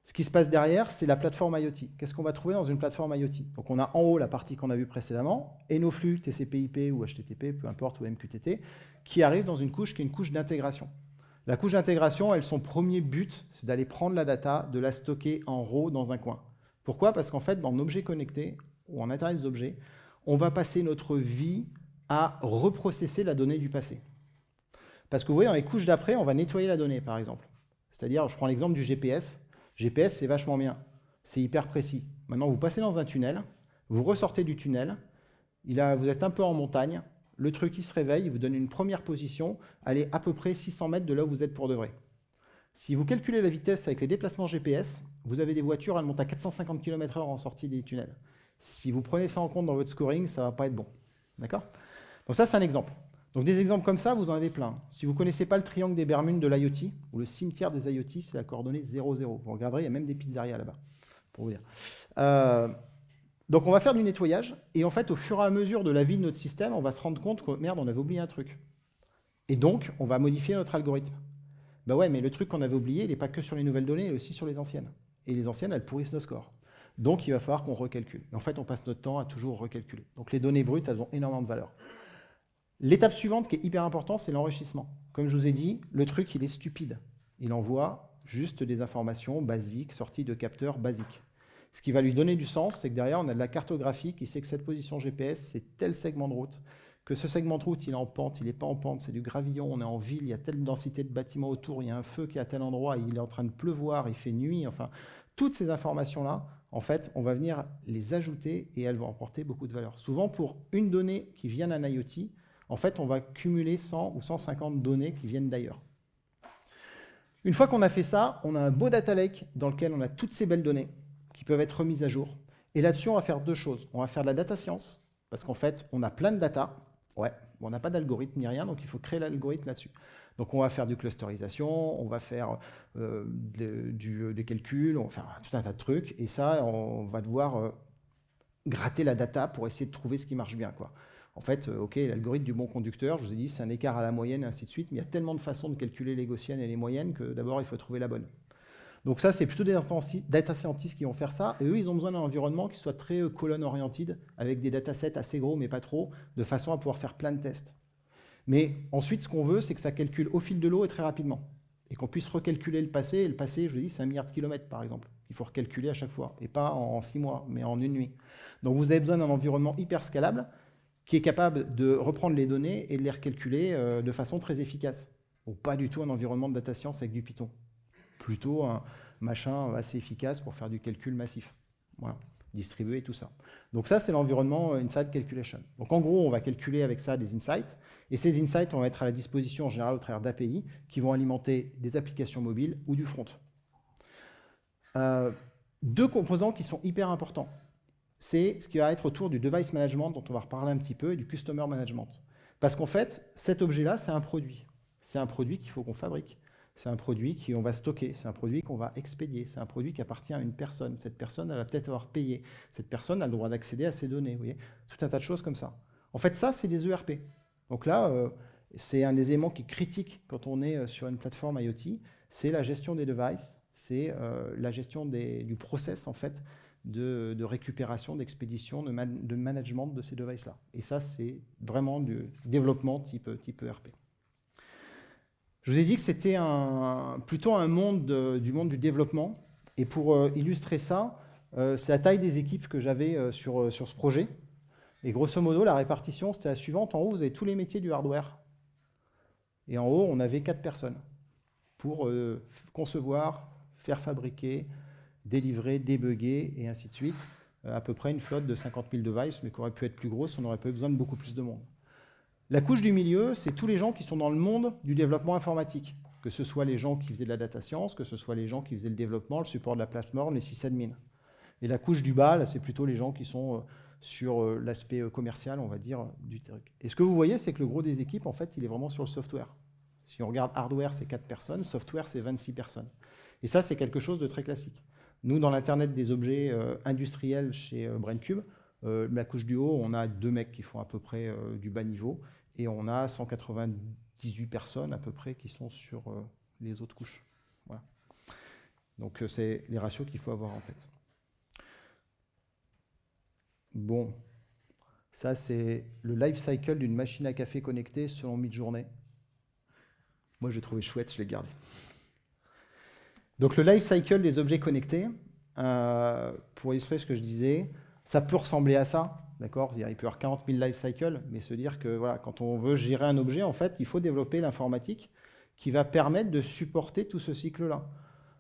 Ce qui se passe derrière, c'est la plateforme IoT. Qu'est-ce qu'on va trouver dans une plateforme IoT? Donc on a en haut la partie qu'on a vue précédemment, et nos flux TCP/IP ou HTTP, peu importe, ou MQTT, qui arrivent dans une couche qui est une couche d'intégration. La couche d'intégration, son premier but, c'est d'aller prendre la data, de la stocker en RAW dans un coin. Pourquoi? Parce qu'en fait, dans l'objet connecté, ou en Internet des objets, on va passer notre vie à reprocesser la donnée du passé. Parce que vous voyez, dans les couches d'après, on va nettoyer la donnée, par exemple. C'est-à-dire, je prends l'exemple du GPS. GPS, c'est vachement bien. C'est hyper précis. Maintenant, vous passez dans un tunnel, vous ressortez du tunnel, vous êtes un peu en montagne, le truc, il se réveille, il vous donne une première position, elle est à peu près 600 mètres de là où vous êtes pour de vrai. Si vous calculez la vitesse avec les déplacements GPS, vous avez des voitures, elles montent à 450 km/h en sortie des tunnels. Si vous prenez ça en compte dans votre scoring, ça ne va pas être bon. D'accord? Donc ça, c'est un exemple. Donc des exemples comme ça, vous en avez plein. Si vous ne connaissez pas le triangle des Bermudes de l'IoT, ou le cimetière des IoT, c'est la coordonnée 0,0. Vous regarderez, il y a même des pizzerias là-bas, pour vous dire. Donc on va faire du nettoyage, et en fait, au fur et à mesure de la vie de notre système, on va se rendre compte que, merde, on avait oublié un truc. Et donc, on va modifier notre algorithme. Bah ouais, mais le truc qu'on avait oublié, il n'est pas que sur les nouvelles données, il est aussi sur les anciennes. Et les anciennes, elles pourrissent nos scores. Donc il va falloir qu'on recalcule. En fait, on passe notre temps à toujours recalculer. Donc les données brutes, elles ont énormément de valeur. L'étape suivante qui est hyper importante, c'est l'enrichissement. Comme je vous ai dit, le truc, il est stupide. Il envoie juste des informations basiques, sorties de capteurs basiques. Ce qui va lui donner du sens, c'est que derrière, on a de la cartographie qui sait que cette position GPS, c'est tel segment de route, que ce segment de route, il est en pente, il n'est pas en pente, c'est du gravillon, on est en ville, il y a telle densité de bâtiments autour, il y a un feu qui est à tel endroit, il est en train de pleuvoir, il fait nuit, enfin, toutes ces informations-là, en fait, on va venir les ajouter et elles vont apporter beaucoup de valeur. Souvent, pour une donnée qui vient d'un IoT, en fait, on va cumuler 100 ou 150 données qui viennent d'ailleurs. Une fois qu'on a fait ça, on a un beau data lake dans lequel on a toutes ces belles données qui peuvent être remises à jour. Et là-dessus, on va faire deux choses. On va faire de la data science, parce qu'en fait, on a plein de data. Ouais, on n'a pas d'algorithme ni rien, donc il faut créer l'algorithme là-dessus. Donc on va faire du clusterisation, on va faire des calculs, on va faire tout un tas de trucs, et ça, on va devoir gratter la data pour essayer de trouver ce qui marche bien, quoi. En fait, ok, l'algorithme du bon conducteur, je vous ai dit, c'est un écart à la moyenne, et ainsi de suite, mais il y a tellement de façons de calculer les gaussiennes et les moyennes que d'abord, il faut trouver la bonne. Donc ça, c'est plutôt des data scientists qui vont faire ça, et eux, ils ont besoin d'un environnement qui soit très colonne-oriented, avec des datasets assez gros, mais pas trop, de façon à pouvoir faire plein de tests. Mais ensuite, ce qu'on veut, c'est que ça calcule au fil de l'eau et très rapidement, et qu'on puisse recalculer le passé, et le passé, je vous dis, c'est 1 milliard de kilomètres, par exemple. Il faut recalculer à chaque fois, et pas en 6 mois, mais en une nuit. Donc vous avez besoin d'un environnement hyper scalable, qui est capable de reprendre les données et de les recalculer de façon très efficace. Donc pas du tout un environnement de data science avec du Python. Plutôt un machin assez efficace pour faire du calcul massif. Voilà, distribué et tout ça. Donc ça, c'est l'environnement Insight Calculation. Donc en gros, on va calculer avec ça des insights, et ces insights vont être à la disposition en général au travers d'API qui vont alimenter des applications mobiles ou du front. Deux composants qui sont hyper importants. C'est ce qui va être autour du device management dont on va reparler un petit peu et du customer management. Parce qu'en fait, cet objet-là, c'est un produit. C'est un produit qu'il faut qu'on fabrique. C'est un produit qu'on va stocker. C'est un produit qu'on va expédier. C'est un produit qui appartient à une personne. Cette personne, elle va peut-être avoir payé. Cette personne a le droit d'accéder à ces données. Vous voyez, tout un tas de choses comme ça. En fait, ça, c'est des ERP. Donc là, c'est un des éléments qui est critique quand on est sur une plateforme IoT. C'est la gestion des devices. C'est la gestion du process, en fait, de récupération, d'expédition, de management de ces devices-là. Et ça, c'est vraiment du développement type ERP. Je vous ai dit que c'était plutôt un monde du monde du développement. Et pour illustrer ça, c'est la taille des équipes que j'avais sur ce projet. Et grosso modo, la répartition, c'était la suivante. En haut, vous avez tous les métiers du hardware. Et en haut, on avait 4 personnes pour concevoir, faire fabriquer, délivrer, débugger, et ainsi de suite. À peu près une flotte de 50 000 devices, mais qui aurait pu être plus grosse, on n'aurait pas eu besoin de beaucoup plus de monde. La couche du milieu, c'est tous les gens qui sont dans le monde du développement informatique, que ce soit les gens qui faisaient de la data science, que ce soit les gens qui faisaient le développement, le support de la place morne, les sysadmins. Et la couche du bas, là, c'est plutôt les gens qui sont sur l'aspect commercial, on va dire, du truc. Et ce que vous voyez, c'est que le gros des équipes, en fait, il est vraiment sur le software. Si on regarde hardware, c'est 4 personnes, software, c'est 26 personnes. Et ça, c'est quelque chose de très classique. Nous, dans l'Internet des objets industriels chez BrainCube, la couche du haut, on a 2 mecs qui font à peu près du bas niveau, et on a 198 personnes à peu près qui sont sur les autres couches. Voilà. Donc, c'est les ratios qu'il faut avoir en tête. Bon, ça, c'est le life cycle d'une machine à café connectée selon Midjourney. Moi, j'ai trouvé chouette, je l'ai gardé. Donc le life cycle des objets connectés, pour illustrer ce que je disais, ça peut ressembler à ça, d'accord ? Il peut y avoir 40 000 life cycles, mais se dire que voilà, quand on veut gérer un objet, en fait, il faut développer l'informatique qui va permettre de supporter tout ce cycle-là.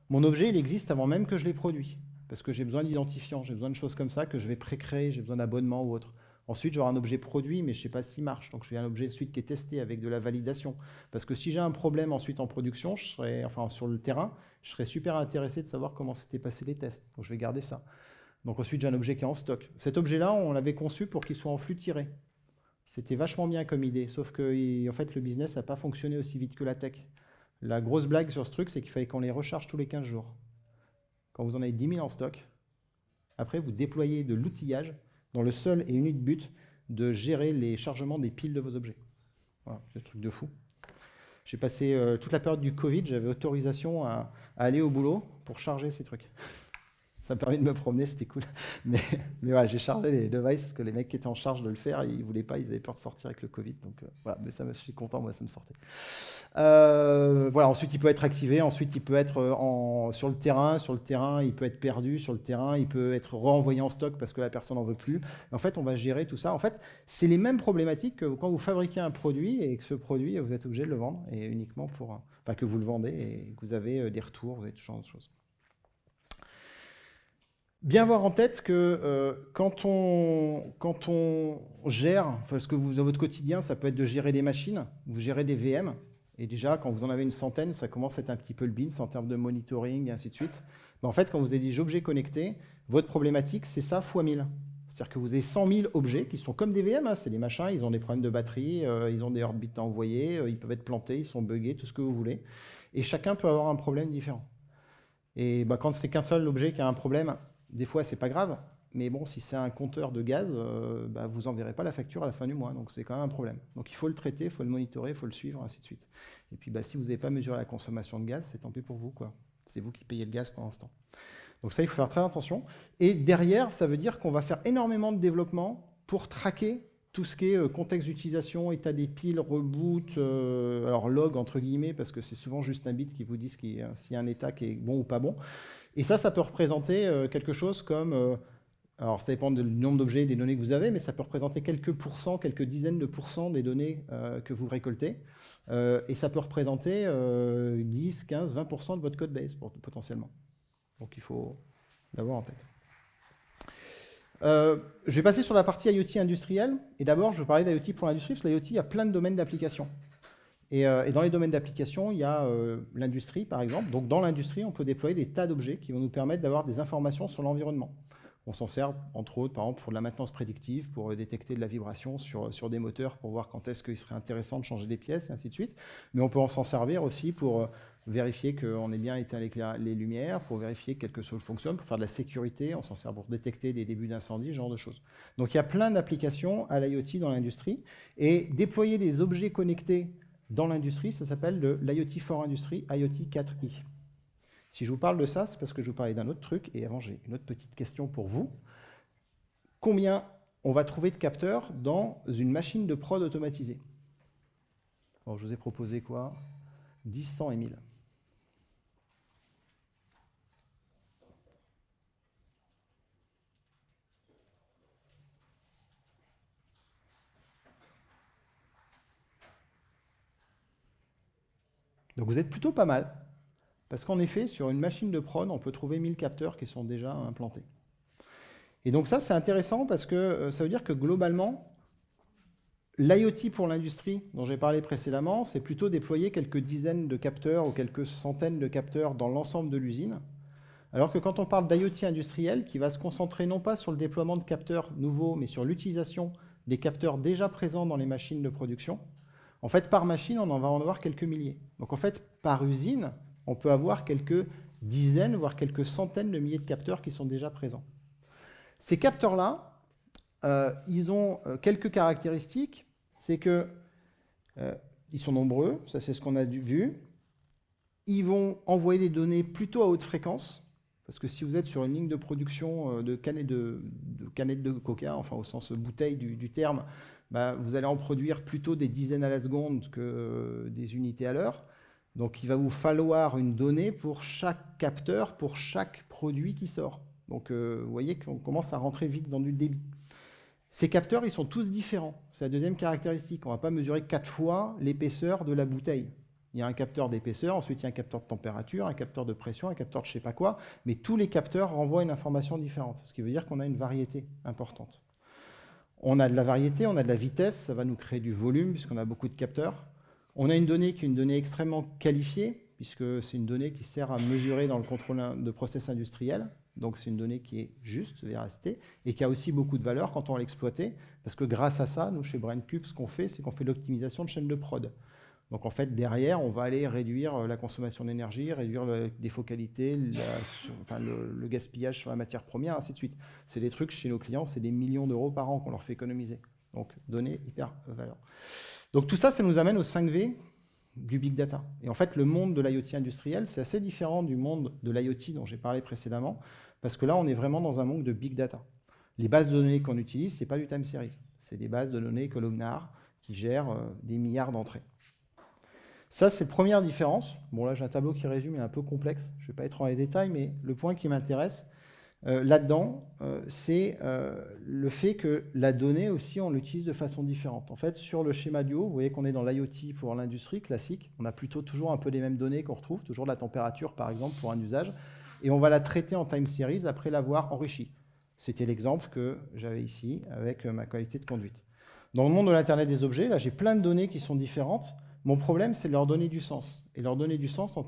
Mon objet, il existe avant même que je l'ai produit, parce que j'ai besoin d'identifiants, j'ai besoin de choses comme ça que je vais pré-créer, j'ai besoin d'abonnements ou autre. Ensuite, j'aurai un objet produit, mais je ne sais pas s'il marche. Donc, j'ai un objet de suite qui est testé avec de la validation. Parce que si j'ai un problème ensuite en production, sur le terrain, je serais super intéressé de savoir comment s'étaient passés les tests. Donc, je vais garder ça. Donc, ensuite, j'ai un objet qui est en stock. Cet objet-là, on l'avait conçu pour qu'il soit en flux tiré. C'était vachement bien comme idée, sauf que en fait, le business n'a pas fonctionné aussi vite que la tech. La grosse blague sur ce truc, c'est qu'il fallait qu'on les recharge tous les 15 jours. Quand vous en avez 10 000 en stock, Après, vous déployez de l'outillage dans le seul et unique but de gérer les chargements des piles de vos objets. Voilà, c'est un truc de fou. J'ai passé toute la période du Covid, j'avais autorisation à aller au boulot pour charger ces trucs. Ça me permet de me promener, c'était cool. Mais voilà, j'ai chargé les devices parce que les mecs qui étaient en charge de le faire, ils ne voulaient pas, ils avaient peur de sortir avec le Covid. Donc voilà, mais ça, je suis content, moi, ça me sortait. Voilà, ensuite, il peut être activé. Ensuite, il peut être sur le terrain. Sur le terrain, il peut être perdu. Sur le terrain, il peut être renvoyé en stock parce que la personne n'en veut plus. En fait, on va gérer tout ça. En fait, c'est les mêmes problématiques que quand vous fabriquez un produit et que ce produit, vous êtes obligé de le vendre et uniquement pour... Enfin, que vous le vendez et que vous avez des retours, vous avez tout ce genre de choses. Bien avoir en tête que quand on gère, enfin, ce que vous dans votre quotidien, ça peut être de gérer des machines, vous gérez des VM, et déjà quand vous en avez une centaine, ça commence à être un petit peu le beans en termes de monitoring et ainsi de suite. Mais en fait, quand vous avez des objets connectés, votre problématique, c'est ça fois 1000. C'est-à-dire que vous avez 100 000 objets qui sont comme des VM, hein, c'est des machins, ils ont des problèmes de batterie, ils ont des orbites à envoyer, ils peuvent être plantés, ils sont buggés, tout ce que vous voulez. Et chacun peut avoir un problème différent. Et bah, quand c'est qu'un seul objet qui a un problème, des fois, c'est pas grave, mais bon, si c'est un compteur de gaz, bah, vous n'enverrez pas la facture à la fin du mois, donc c'est quand même un problème. Donc il faut le traiter, il faut le monitorer, il faut le suivre, ainsi de suite. Et puis bah, si vous n'avez pas mesuré la consommation de gaz, c'est tant pis pour vous, quoi. C'est vous qui payez le gaz pendant ce temps. Donc ça, il faut faire très attention. Et derrière, ça veut dire qu'on va faire énormément de développement pour traquer tout ce qui est contexte d'utilisation, état des piles, reboot, alors log entre guillemets, parce que c'est souvent juste un bit qui vous dit s'il y a un état qui est bon ou pas bon. Et ça peut représenter quelque chose comme, alors ça dépend du nombre d'objets et des données que vous avez, mais ça peut représenter quelques pourcents, quelques dizaines de pourcents des données que vous récoltez. Et ça peut représenter 10, 15, 20% de votre code base potentiellement. Donc il faut l'avoir en tête. Je vais passer sur la partie IoT industrielle. Et d'abord, je vais parler d'IoT pour l'industrie, parce que l'IoT, il y a plein de domaines d'application. Et dans les domaines d'application, il y a l'industrie, par exemple. Donc, dans l'industrie, on peut déployer des tas d'objets qui vont nous permettre d'avoir des informations sur l'environnement. On s'en sert, entre autres, par exemple, pour de la maintenance prédictive, pour détecter de la vibration sur des moteurs, pour voir quand est-ce qu'il serait intéressant de changer des pièces, et ainsi de suite. Mais on peut s'en servir aussi pour vérifier qu'on ait bien éteint les lumières, pour vérifier que quelque chose fonctionne, pour faire de la sécurité, on s'en sert pour détecter des débuts d'incendie, ce genre de choses. Donc, il y a plein d'applications à l'IoT dans l'industrie. Et déployer des objets connectés dans l'industrie, ça s'appelle l'IoT for Industry, IoT 4i. Si je vous parle de ça, c'est parce que je vous parlais d'un autre truc. Et avant, j'ai une autre petite question pour vous. Combien on va trouver de capteurs dans une machine de prod automatisée? Alors, je vous ai proposé quoi? 10, 100 et 1000. Donc vous êtes plutôt pas mal, parce qu'en effet, sur une machine de prod, on peut trouver 1000 capteurs qui sont déjà implantés. Et donc ça, c'est intéressant parce que ça veut dire que globalement, l'IoT pour l'industrie, dont j'ai parlé précédemment, c'est plutôt déployer quelques dizaines de capteurs ou quelques centaines de capteurs dans l'ensemble de l'usine. Alors que quand on parle d'IoT industriel, qui va se concentrer non pas sur le déploiement de capteurs nouveaux, mais sur l'utilisation des capteurs déjà présents dans les machines de production, en fait, par machine, on va en avoir quelques milliers. Donc en fait, par usine, on peut avoir quelques dizaines, voire quelques centaines de milliers de capteurs qui sont déjà présents. Ces capteurs-là, ils ont quelques caractéristiques. C'est qu'ils sont nombreux, ça c'est ce qu'on a vu. Ils vont envoyer des données plutôt à haute fréquence, parce que si vous êtes sur une ligne de production de canettes de coca, enfin au sens bouteille du terme, bah, vous allez en produire plutôt des dizaines à la seconde que des unités à l'heure. Donc il va vous falloir une donnée pour chaque capteur, pour chaque produit qui sort. Donc vous voyez qu'on commence à rentrer vite dans du débit. Ces capteurs, ils sont tous différents. C'est la deuxième caractéristique. On ne va pas mesurer 4 fois l'épaisseur de la bouteille. Il y a un capteur d'épaisseur, ensuite il y a un capteur de température, un capteur de pression, un capteur de je ne sais pas quoi, mais tous les capteurs renvoient une information différente, ce qui veut dire qu'on a une variété importante. On a de la variété, on a de la vitesse, ça va nous créer du volume puisqu'on a beaucoup de capteurs. On a une donnée qui est une donnée extrêmement qualifiée, puisque c'est une donnée qui sert à mesurer dans le contrôle de process industriel. Donc c'est une donnée qui est juste, véracité, et qui a aussi beaucoup de valeur quand on va l'exploiter, parce que grâce à ça, nous chez BrainCube, ce qu'on fait, c'est qu'on fait l'optimisation de chaîne de prod. Donc en fait, derrière, on va aller réduire la consommation d'énergie, réduire la défocalité, le gaspillage sur la matière première, ainsi de suite. C'est des trucs chez nos clients, c'est des millions d'euros par an qu'on leur fait économiser. Donc données hyper valeur. Donc tout ça, ça nous amène au 5V du big data. Et en fait, le monde de l'IoT industriel, c'est assez différent du monde de l'IoT dont j'ai parlé précédemment, parce que là, on est vraiment dans un monde de big data. Les bases de données qu'on utilise, ce n'est pas du time series. C'est des bases de données columnar qui gèrent des milliards d'entrées. Ça, c'est la première différence. Bon, là, j'ai un tableau qui résume, il est un peu complexe. Je ne vais pas être dans les détails, mais le point qui m'intéresse là-dedans, c'est le fait que la donnée aussi, on l'utilise de façon différente. En fait, sur le schéma du haut, vous voyez qu'on est dans l'IoT pour l'industrie classique. On a plutôt toujours un peu les mêmes données qu'on retrouve, toujours la température, par exemple, pour un usage. Et on va la traiter en time series après l'avoir enrichie. C'était l'exemple que j'avais ici avec ma qualité de conduite. Dans le monde de l'Internet des objets, là, j'ai plein de données qui sont différentes. Mon problème, c'est de leur donner du sens. Et leur donner du sens,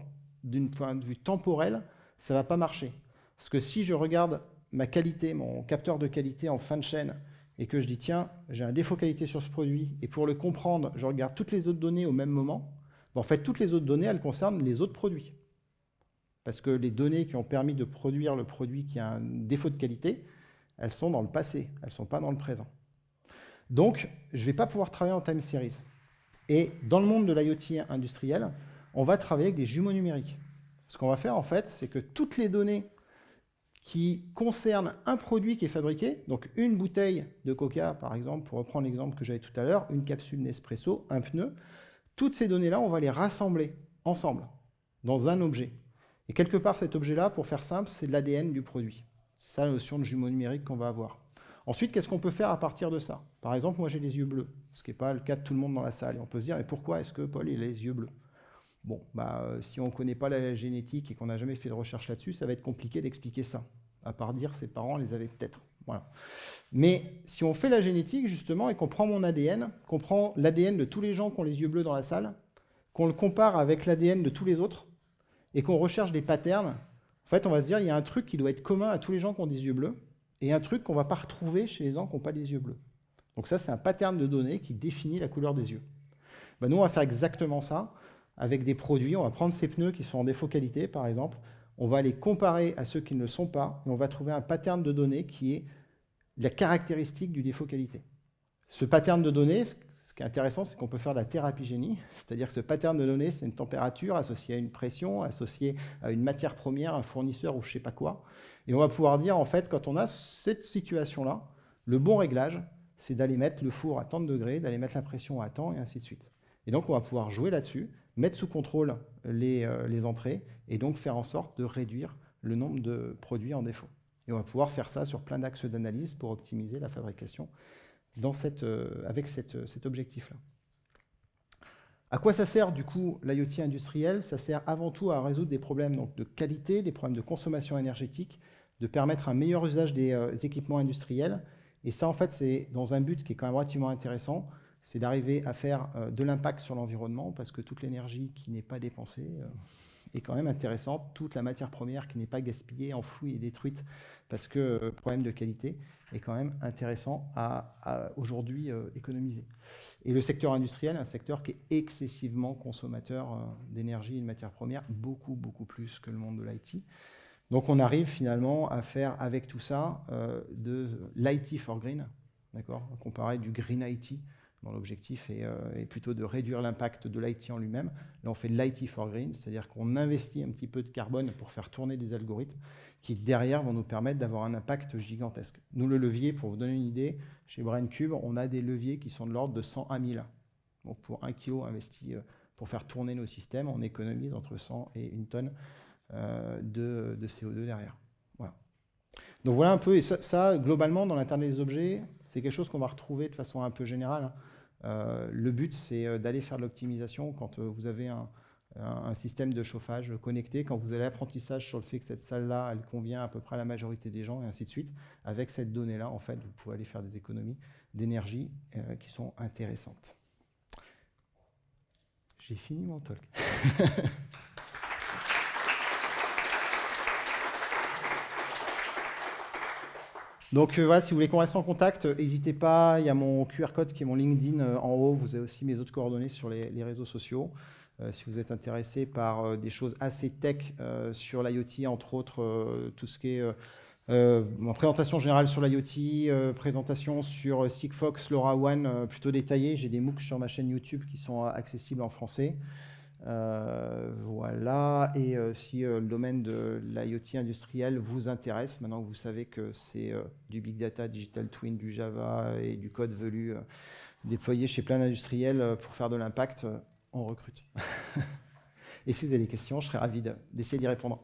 d'un point de vue temporel, ça ne va pas marcher. Parce que si je regarde ma qualité, mon capteur de qualité en fin de chaîne, et que je dis, tiens, j'ai un défaut qualité sur ce produit, et pour le comprendre, je regarde toutes les autres données au même moment, en fait, toutes les autres données, elles concernent les autres produits. Parce que les données qui ont permis de produire le produit qui a un défaut de qualité, elles sont dans le passé, elles ne sont pas dans le présent. Donc, je ne vais pas pouvoir travailler en time series. Et dans le monde de l'IoT industriel, on va travailler avec des jumeaux numériques. Ce qu'on va faire, en fait, c'est que toutes les données qui concernent un produit qui est fabriqué, donc une bouteille de Coca, par exemple, pour reprendre l'exemple que j'avais tout à l'heure, une capsule Nespresso, un pneu, toutes ces données-là, on va les rassembler ensemble dans un objet. Et quelque part, cet objet-là, pour faire simple, c'est de l'ADN du produit. C'est ça la notion de jumeau numérique qu'on va avoir. Ensuite, qu'est-ce qu'on peut faire à partir de ça? Par exemple, moi j'ai les yeux bleus, ce qui n'est pas le cas de tout le monde dans la salle. Et on peut se dire, mais pourquoi est-ce que Paul il a les yeux bleus? Bon, si on ne connaît pas la génétique et qu'on n'a jamais fait de recherche là-dessus, ça va être compliqué d'expliquer ça. À part dire ses parents les avaient peut-être. Voilà. Mais si on fait la génétique, justement, et qu'on prend mon ADN, qu'on prend l'ADN de tous les gens qui ont les yeux bleus dans la salle, qu'on le compare avec l'ADN de tous les autres, et qu'on recherche des patterns, en fait, on va se dire, il y a un truc qui doit être commun à tous les gens qui ont des yeux bleus, et un truc qu'on ne va pas retrouver chez les gens qui n'ont pas les yeux bleus. Donc ça, c'est un pattern de données qui définit la couleur des yeux. Nous, on va faire exactement ça avec des produits. On va prendre ces pneus qui sont en défaut qualité, par exemple. On va les comparer à ceux qui ne le sont pas, et on va trouver un pattern de données qui est la caractéristique du défaut qualité. Ce pattern de données, ce qui est intéressant, c'est qu'on peut faire de la thérapie génie, c'est-à-dire que ce pattern de données, c'est une température associée à une pression, associée à une matière première, un fournisseur ou je ne sais pas quoi. Et on va pouvoir dire, en fait, quand on a cette situation-là, le bon réglage, c'est d'aller mettre le four à tant de degrés, d'aller mettre la pression à tant, et ainsi de suite. Et donc, on va pouvoir jouer là-dessus, mettre sous contrôle les entrées, et donc faire en sorte de réduire le nombre de produits en défaut. Et on va pouvoir faire ça sur plein d'axes d'analyse pour optimiser la fabrication avec cet objectif-là. À quoi ça sert, du coup, l'IoT industriel? Ça sert avant tout à résoudre des problèmes donc, de qualité, des problèmes de consommation énergétique, de permettre un meilleur usage des équipements industriels. Et ça, en fait, c'est dans un but qui est quand même relativement intéressant, c'est d'arriver à faire de l'impact sur l'environnement, parce que toute l'énergie qui n'est pas dépensée est quand même intéressante, toute la matière première qui n'est pas gaspillée, enfouie et détruite, parce que le problème de qualité est quand même intéressant à aujourd'hui économiser. Et le secteur industriel, un secteur qui est excessivement consommateur d'énergie et de matières premières, beaucoup, beaucoup plus que le monde de l'IT. Donc on arrive finalement à faire avec tout ça de l'IT for green, d'accord, comparé du green IT, dont l'objectif est plutôt de réduire l'impact de l'IT en lui-même. Là, on fait de l'IT for green, c'est-à-dire qu'on investit un petit peu de carbone pour faire tourner des algorithmes qui, derrière, vont nous permettre d'avoir un impact gigantesque. Nous, le levier, pour vous donner une idée, chez BrainCube, on a des leviers qui sont de l'ordre de 100 à 1000. Donc, pour 1 kg investi pour faire tourner nos systèmes, on économise entre 100 et 1 tonne de CO2 derrière. Voilà. Donc voilà un peu, et ça globalement, dans l'Internet des objets, c'est quelque chose qu'on va retrouver de façon un peu générale. Le but, c'est d'aller faire de l'optimisation quand vous avez un système de chauffage connecté, quand vous avez l'apprentissage sur le fait que cette salle-là, elle convient à peu près à la majorité des gens, et ainsi de suite. Avec cette donnée-là, en fait, vous pouvez aller faire des économies d'énergie qui sont intéressantes. J'ai fini mon talk. Donc voilà, si vous voulez qu'on reste en contact, n'hésitez pas, il y a mon QR code qui est mon LinkedIn en haut, vous avez aussi mes autres coordonnées sur les réseaux sociaux. Si vous êtes intéressé par des choses assez tech sur l'IoT, entre autres tout ce qui est en présentation générale sur l'IoT, présentation sur Sigfox, LoRaWAN plutôt détaillée. J'ai des MOOC sur ma chaîne YouTube qui sont accessibles en français. Voilà, et si le domaine de l'IoT industriel vous intéresse, maintenant que vous savez que c'est du Big Data, Digital Twin, du Java et du code velu déployé chez plein d'industriels pour faire de l'impact, on recrute. Et si vous avez des questions, je serais ravi d'essayer d'y répondre.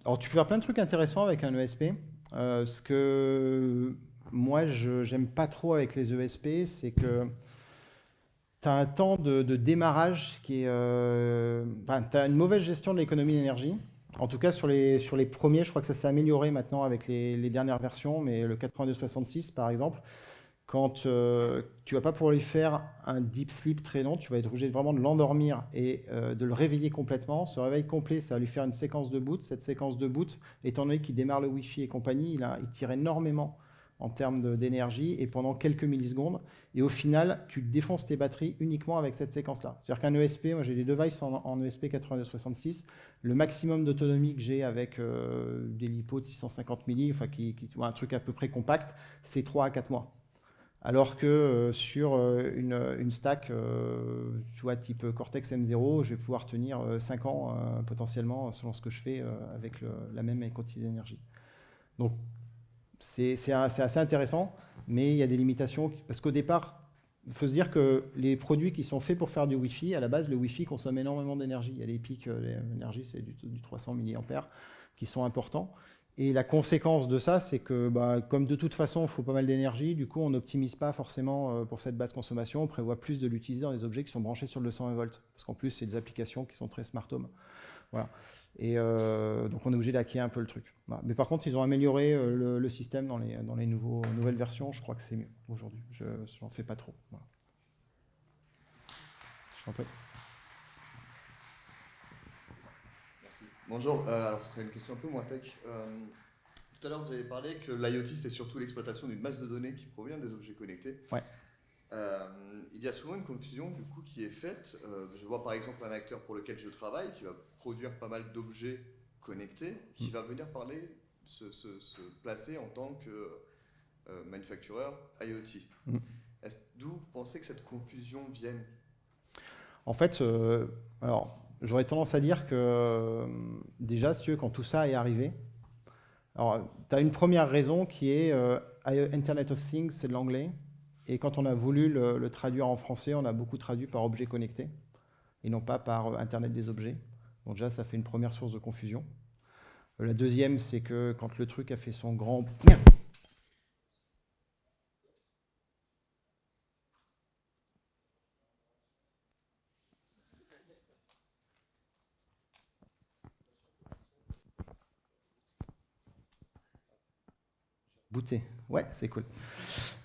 Alors tu peux faire plein de trucs intéressants avec un ESP. Ce que moi j'aime pas trop avec les ESP, c'est que tu as un temps de démarrage qui est... tu as une mauvaise gestion de l'économie d'énergie. En tout cas sur les premiers, je crois que ça s'est amélioré maintenant avec les dernières versions, mais le 8266 par exemple, quand tu vas pas pouvoir lui faire un deep sleep très long, tu vas être obligé vraiment de l'endormir et de le réveiller complètement. Ce réveil complet, ça va lui faire une séquence de boot. Cette séquence de boot, étant donné qu'il démarre le Wi-Fi et compagnie, il tire énormément en termes d'énergie et pendant quelques millisecondes. Et au final, tu défonces tes batteries uniquement avec cette séquence-là. C'est-à-dire qu'un ESP, moi j'ai des devices en ESP 8266, le maximum d'autonomie que j'ai avec des LiPo de 650 milli, enfin un truc à peu près compact, c'est 3 à 4 mois. Alors que sur une stack, tu vois, type Cortex M0, je vais pouvoir tenir 5 ans potentiellement selon ce que je fais avec la même quantité d'énergie. Donc c'est assez intéressant, mais il y a des limitations. Parce qu'au départ, il faut se dire que les produits qui sont faits pour faire du Wi-Fi, à la base, le Wi-Fi consomme énormément d'énergie. Il y a des pics, l'énergie, c'est du 300 mA qui sont importants. Et la conséquence de ça, c'est que comme de toute façon, il faut pas mal d'énergie, du coup, on n'optimise pas forcément pour cette basse consommation. On prévoit plus de l'utiliser dans les objets qui sont branchés sur le 220 volts. Parce qu'en plus, c'est des applications qui sont très smart home. Voilà. Et donc, on est obligé d'hacker un peu le truc. Voilà. Mais par contre, ils ont amélioré le système dans les nouvelles versions. Je crois que c'est mieux aujourd'hui. Je n'en fais pas trop. Voilà. Je t'en prie. Bonjour, alors ce serait une question un peu moins tech. Tout à l'heure, vous avez parlé que l'IoT, c'était surtout l'exploitation d'une masse de données qui provient des objets connectés. Ouais. Il y a souvent une confusion du coup qui est faite. Je vois par exemple un acteur pour lequel je travaille qui va produire pas mal d'objets connectés, qui va venir parler, se placer en tant que manufactureur IoT. D'où vous pensez que cette confusion vienne? En fait, alors... J'aurais tendance à dire que déjà, si tu veux, quand tout ça est arrivé, alors tu as une première raison qui est Internet of Things, c'est de l'anglais. Et quand on a voulu le traduire en français, on a beaucoup traduit par objet connecté et non pas par Internet des objets. Donc déjà, ça fait une première source de confusion. La deuxième, c'est que quand le truc a fait son grand... Booter, ouais, c'est cool.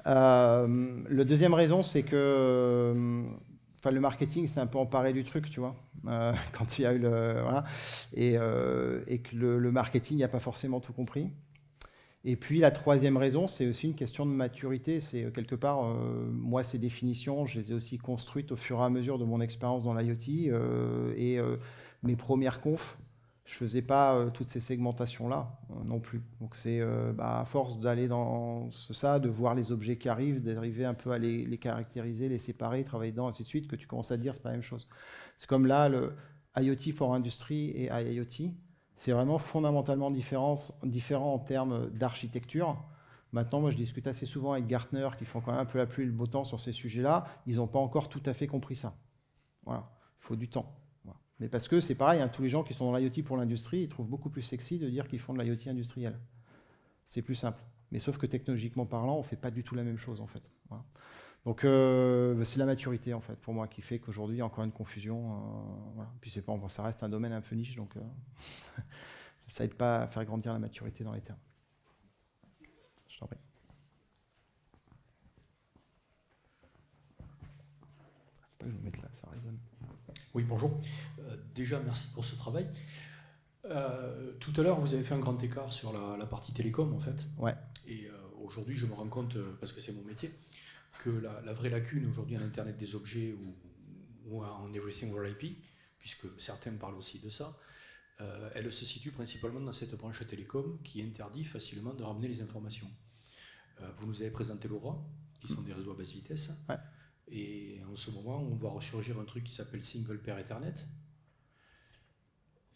La deuxième raison, c'est que le marketing s'est un peu emparé du truc, tu vois, quand il y a eu voilà, et que le marketing n'a pas forcément tout compris. Et puis la troisième raison, c'est aussi une question de maturité. C'est quelque part, moi, ces définitions, je les ai aussi construites au fur et à mesure de mon expérience dans l'IoT et mes premières confs. Je faisais pas toutes ces segmentations-là non plus. Donc c'est à force d'aller dans ça, de voir les objets qui arrivent, d'arriver un peu à les caractériser, les séparer, travailler dedans, ainsi de suite, que tu commences à te dire c'est pas la même chose. C'est comme là, le IoT for Industry et IIoT, c'est vraiment fondamentalement différent en termes d'architecture. Maintenant, moi je discute assez souvent avec Gartner qui font quand même un peu la pluie et le beau temps sur ces sujets-là. Ils n'ont pas encore tout à fait compris ça. Voilà, il faut du temps. Mais parce que c'est pareil, hein, tous les gens qui sont dans l'IoT pour l'industrie, ils trouvent beaucoup plus sexy de dire qu'ils font de l'IoT industriel. C'est plus simple. Mais sauf que technologiquement parlant, on ne fait pas du tout la même chose en fait. Voilà. Donc c'est la maturité en fait pour moi qui fait qu'aujourd'hui il y a encore une confusion. Voilà. Puis c'est pas, ça reste un domaine un peu niche, donc ça aide pas à faire grandir la maturité dans les termes. t'en prie. Faut pas que je me mette là, ça résonne. Oui, bonjour. Déjà, merci pour ce travail. Tout à l'heure, vous avez fait un grand écart sur la partie télécom, en fait. Ouais. Et aujourd'hui, je me rends compte, parce que c'est mon métier, que la vraie lacune aujourd'hui en Internet des objets ou en Everything over IP, puisque certains parlent aussi de ça, elle se situe principalement dans cette branche télécom qui interdit facilement de ramener les informations. Vous nous avez présenté LoRa, qui sont des réseaux à basse vitesse. Ouais. Et en ce moment, on voit ressurgir un truc qui s'appelle Single Pair Ethernet.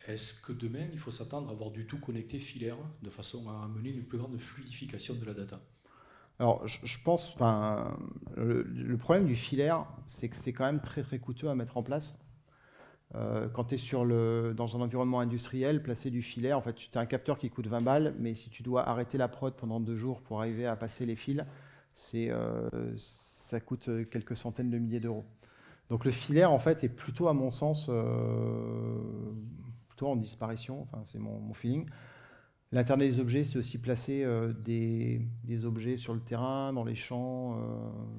Est-ce que demain, il faut s'attendre à avoir du tout connecté filaire, de façon à amener une plus grande fluidification de la data? Alors, je pense, enfin, le problème du filaire, c'est que c'est quand même très très coûteux à mettre en place. Quand tu es dans un environnement industriel, placer du filaire, en fait, tu as un capteur qui coûte 20 balles, mais si tu dois arrêter la prod pendant 2 jours pour arriver à passer les fils, ça coûte quelques centaines de milliers d'euros. Donc le filaire, en fait, est plutôt, à mon sens, plutôt en disparition, enfin, c'est mon feeling. L'Internet des objets, c'est aussi placer des objets sur le terrain, dans les champs,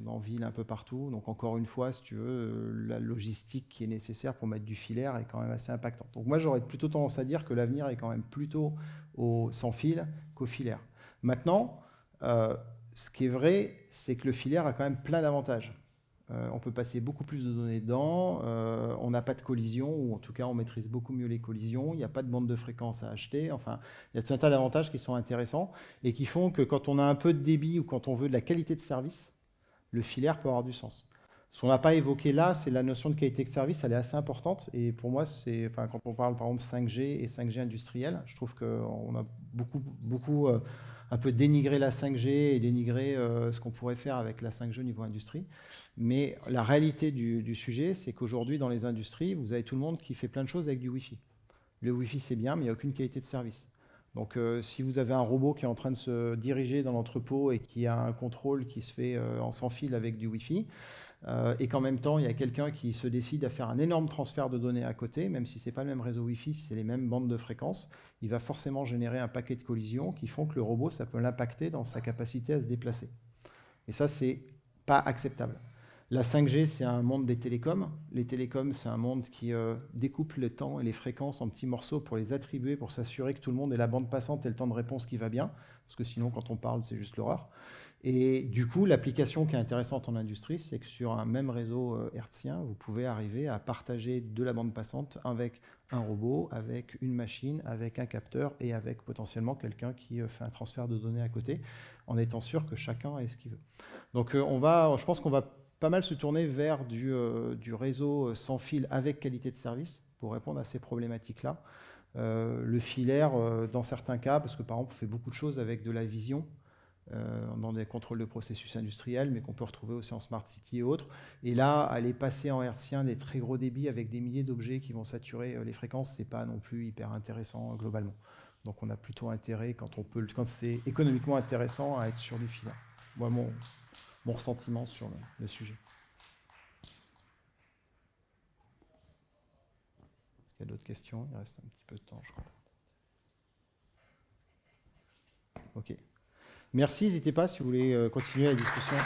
en ville, un peu partout. Donc encore une fois, si tu veux, la logistique qui est nécessaire pour mettre du filaire est quand même assez impactante. Donc moi, j'aurais plutôt tendance à dire que l'avenir est quand même plutôt au sans fil qu'au filaire. Maintenant, ce qui est vrai, c'est que le filaire a quand même plein d'avantages. On peut passer beaucoup plus de données dedans, on n'a pas de collision, ou en tout cas on maîtrise beaucoup mieux les collisions, il n'y a pas de bande de fréquence à acheter, enfin il y a tout un tas d'avantages qui sont intéressants et qui font que quand on a un peu de débit ou quand on veut de la qualité de service, le filaire peut avoir du sens. Ce qu'on n'a pas évoqué là, c'est la notion de qualité de service, elle est assez importante et pour moi, quand on parle par exemple 5G et 5G industriel, je trouve qu'on a beaucoup un peu dénigré la 5G et dénigré ce qu'on pourrait faire avec la 5G au niveau industrie. Mais la réalité du sujet, c'est qu'aujourd'hui, dans les industries, vous avez tout le monde qui fait plein de choses avec du Wi-Fi. Le Wi-Fi, c'est bien, mais il n'y a aucune qualité de service. Donc, si vous avez un robot qui est en train de se diriger dans l'entrepôt et qui a un contrôle qui se fait en sans fil avec du Wi-Fi, et qu'en même temps, il y a quelqu'un qui se décide à faire un énorme transfert de données à côté, même si ce n'est pas le même réseau Wi-Fi, si c'est les mêmes bandes de fréquences, il va forcément générer un paquet de collisions qui font que le robot, ça peut l'impacter dans sa capacité à se déplacer. Et ça, c'est pas acceptable. La 5G, c'est un monde des télécoms. Les télécoms, c'est un monde qui découpe le temps et les fréquences en petits morceaux pour les attribuer, pour s'assurer que tout le monde ait la bande passante et le temps de réponse qui va bien, parce que sinon, quand on parle, c'est juste l'horreur. Et du coup, l'application qui est intéressante en industrie, c'est que sur un même réseau hertzien, vous pouvez arriver à partager de la bande passante avec un robot, avec une machine, avec un capteur et avec potentiellement quelqu'un qui fait un transfert de données à côté, en étant sûr que chacun ait ce qu'il veut. Donc je pense qu'on va pas mal se tourner vers du réseau sans fil avec qualité de service pour répondre à ces problématiques-là. Le filaire, dans certains cas, parce que par exemple, on fait beaucoup de choses avec de la vision, dans des contrôles de processus industriels, mais qu'on peut retrouver aussi en Smart City et autres. Et là, aller passer en hertzien des très gros débits avec des milliers d'objets qui vont saturer les fréquences, c'est pas non plus hyper intéressant globalement. Donc on a plutôt intérêt, quand c'est économiquement intéressant, à être sur du filaire. Moi, mon ressentiment sur le sujet. Est-ce qu'il y a d'autres questions? Il reste un petit peu de temps, je crois. Ok. Merci, n'hésitez pas si vous voulez continuer la discussion.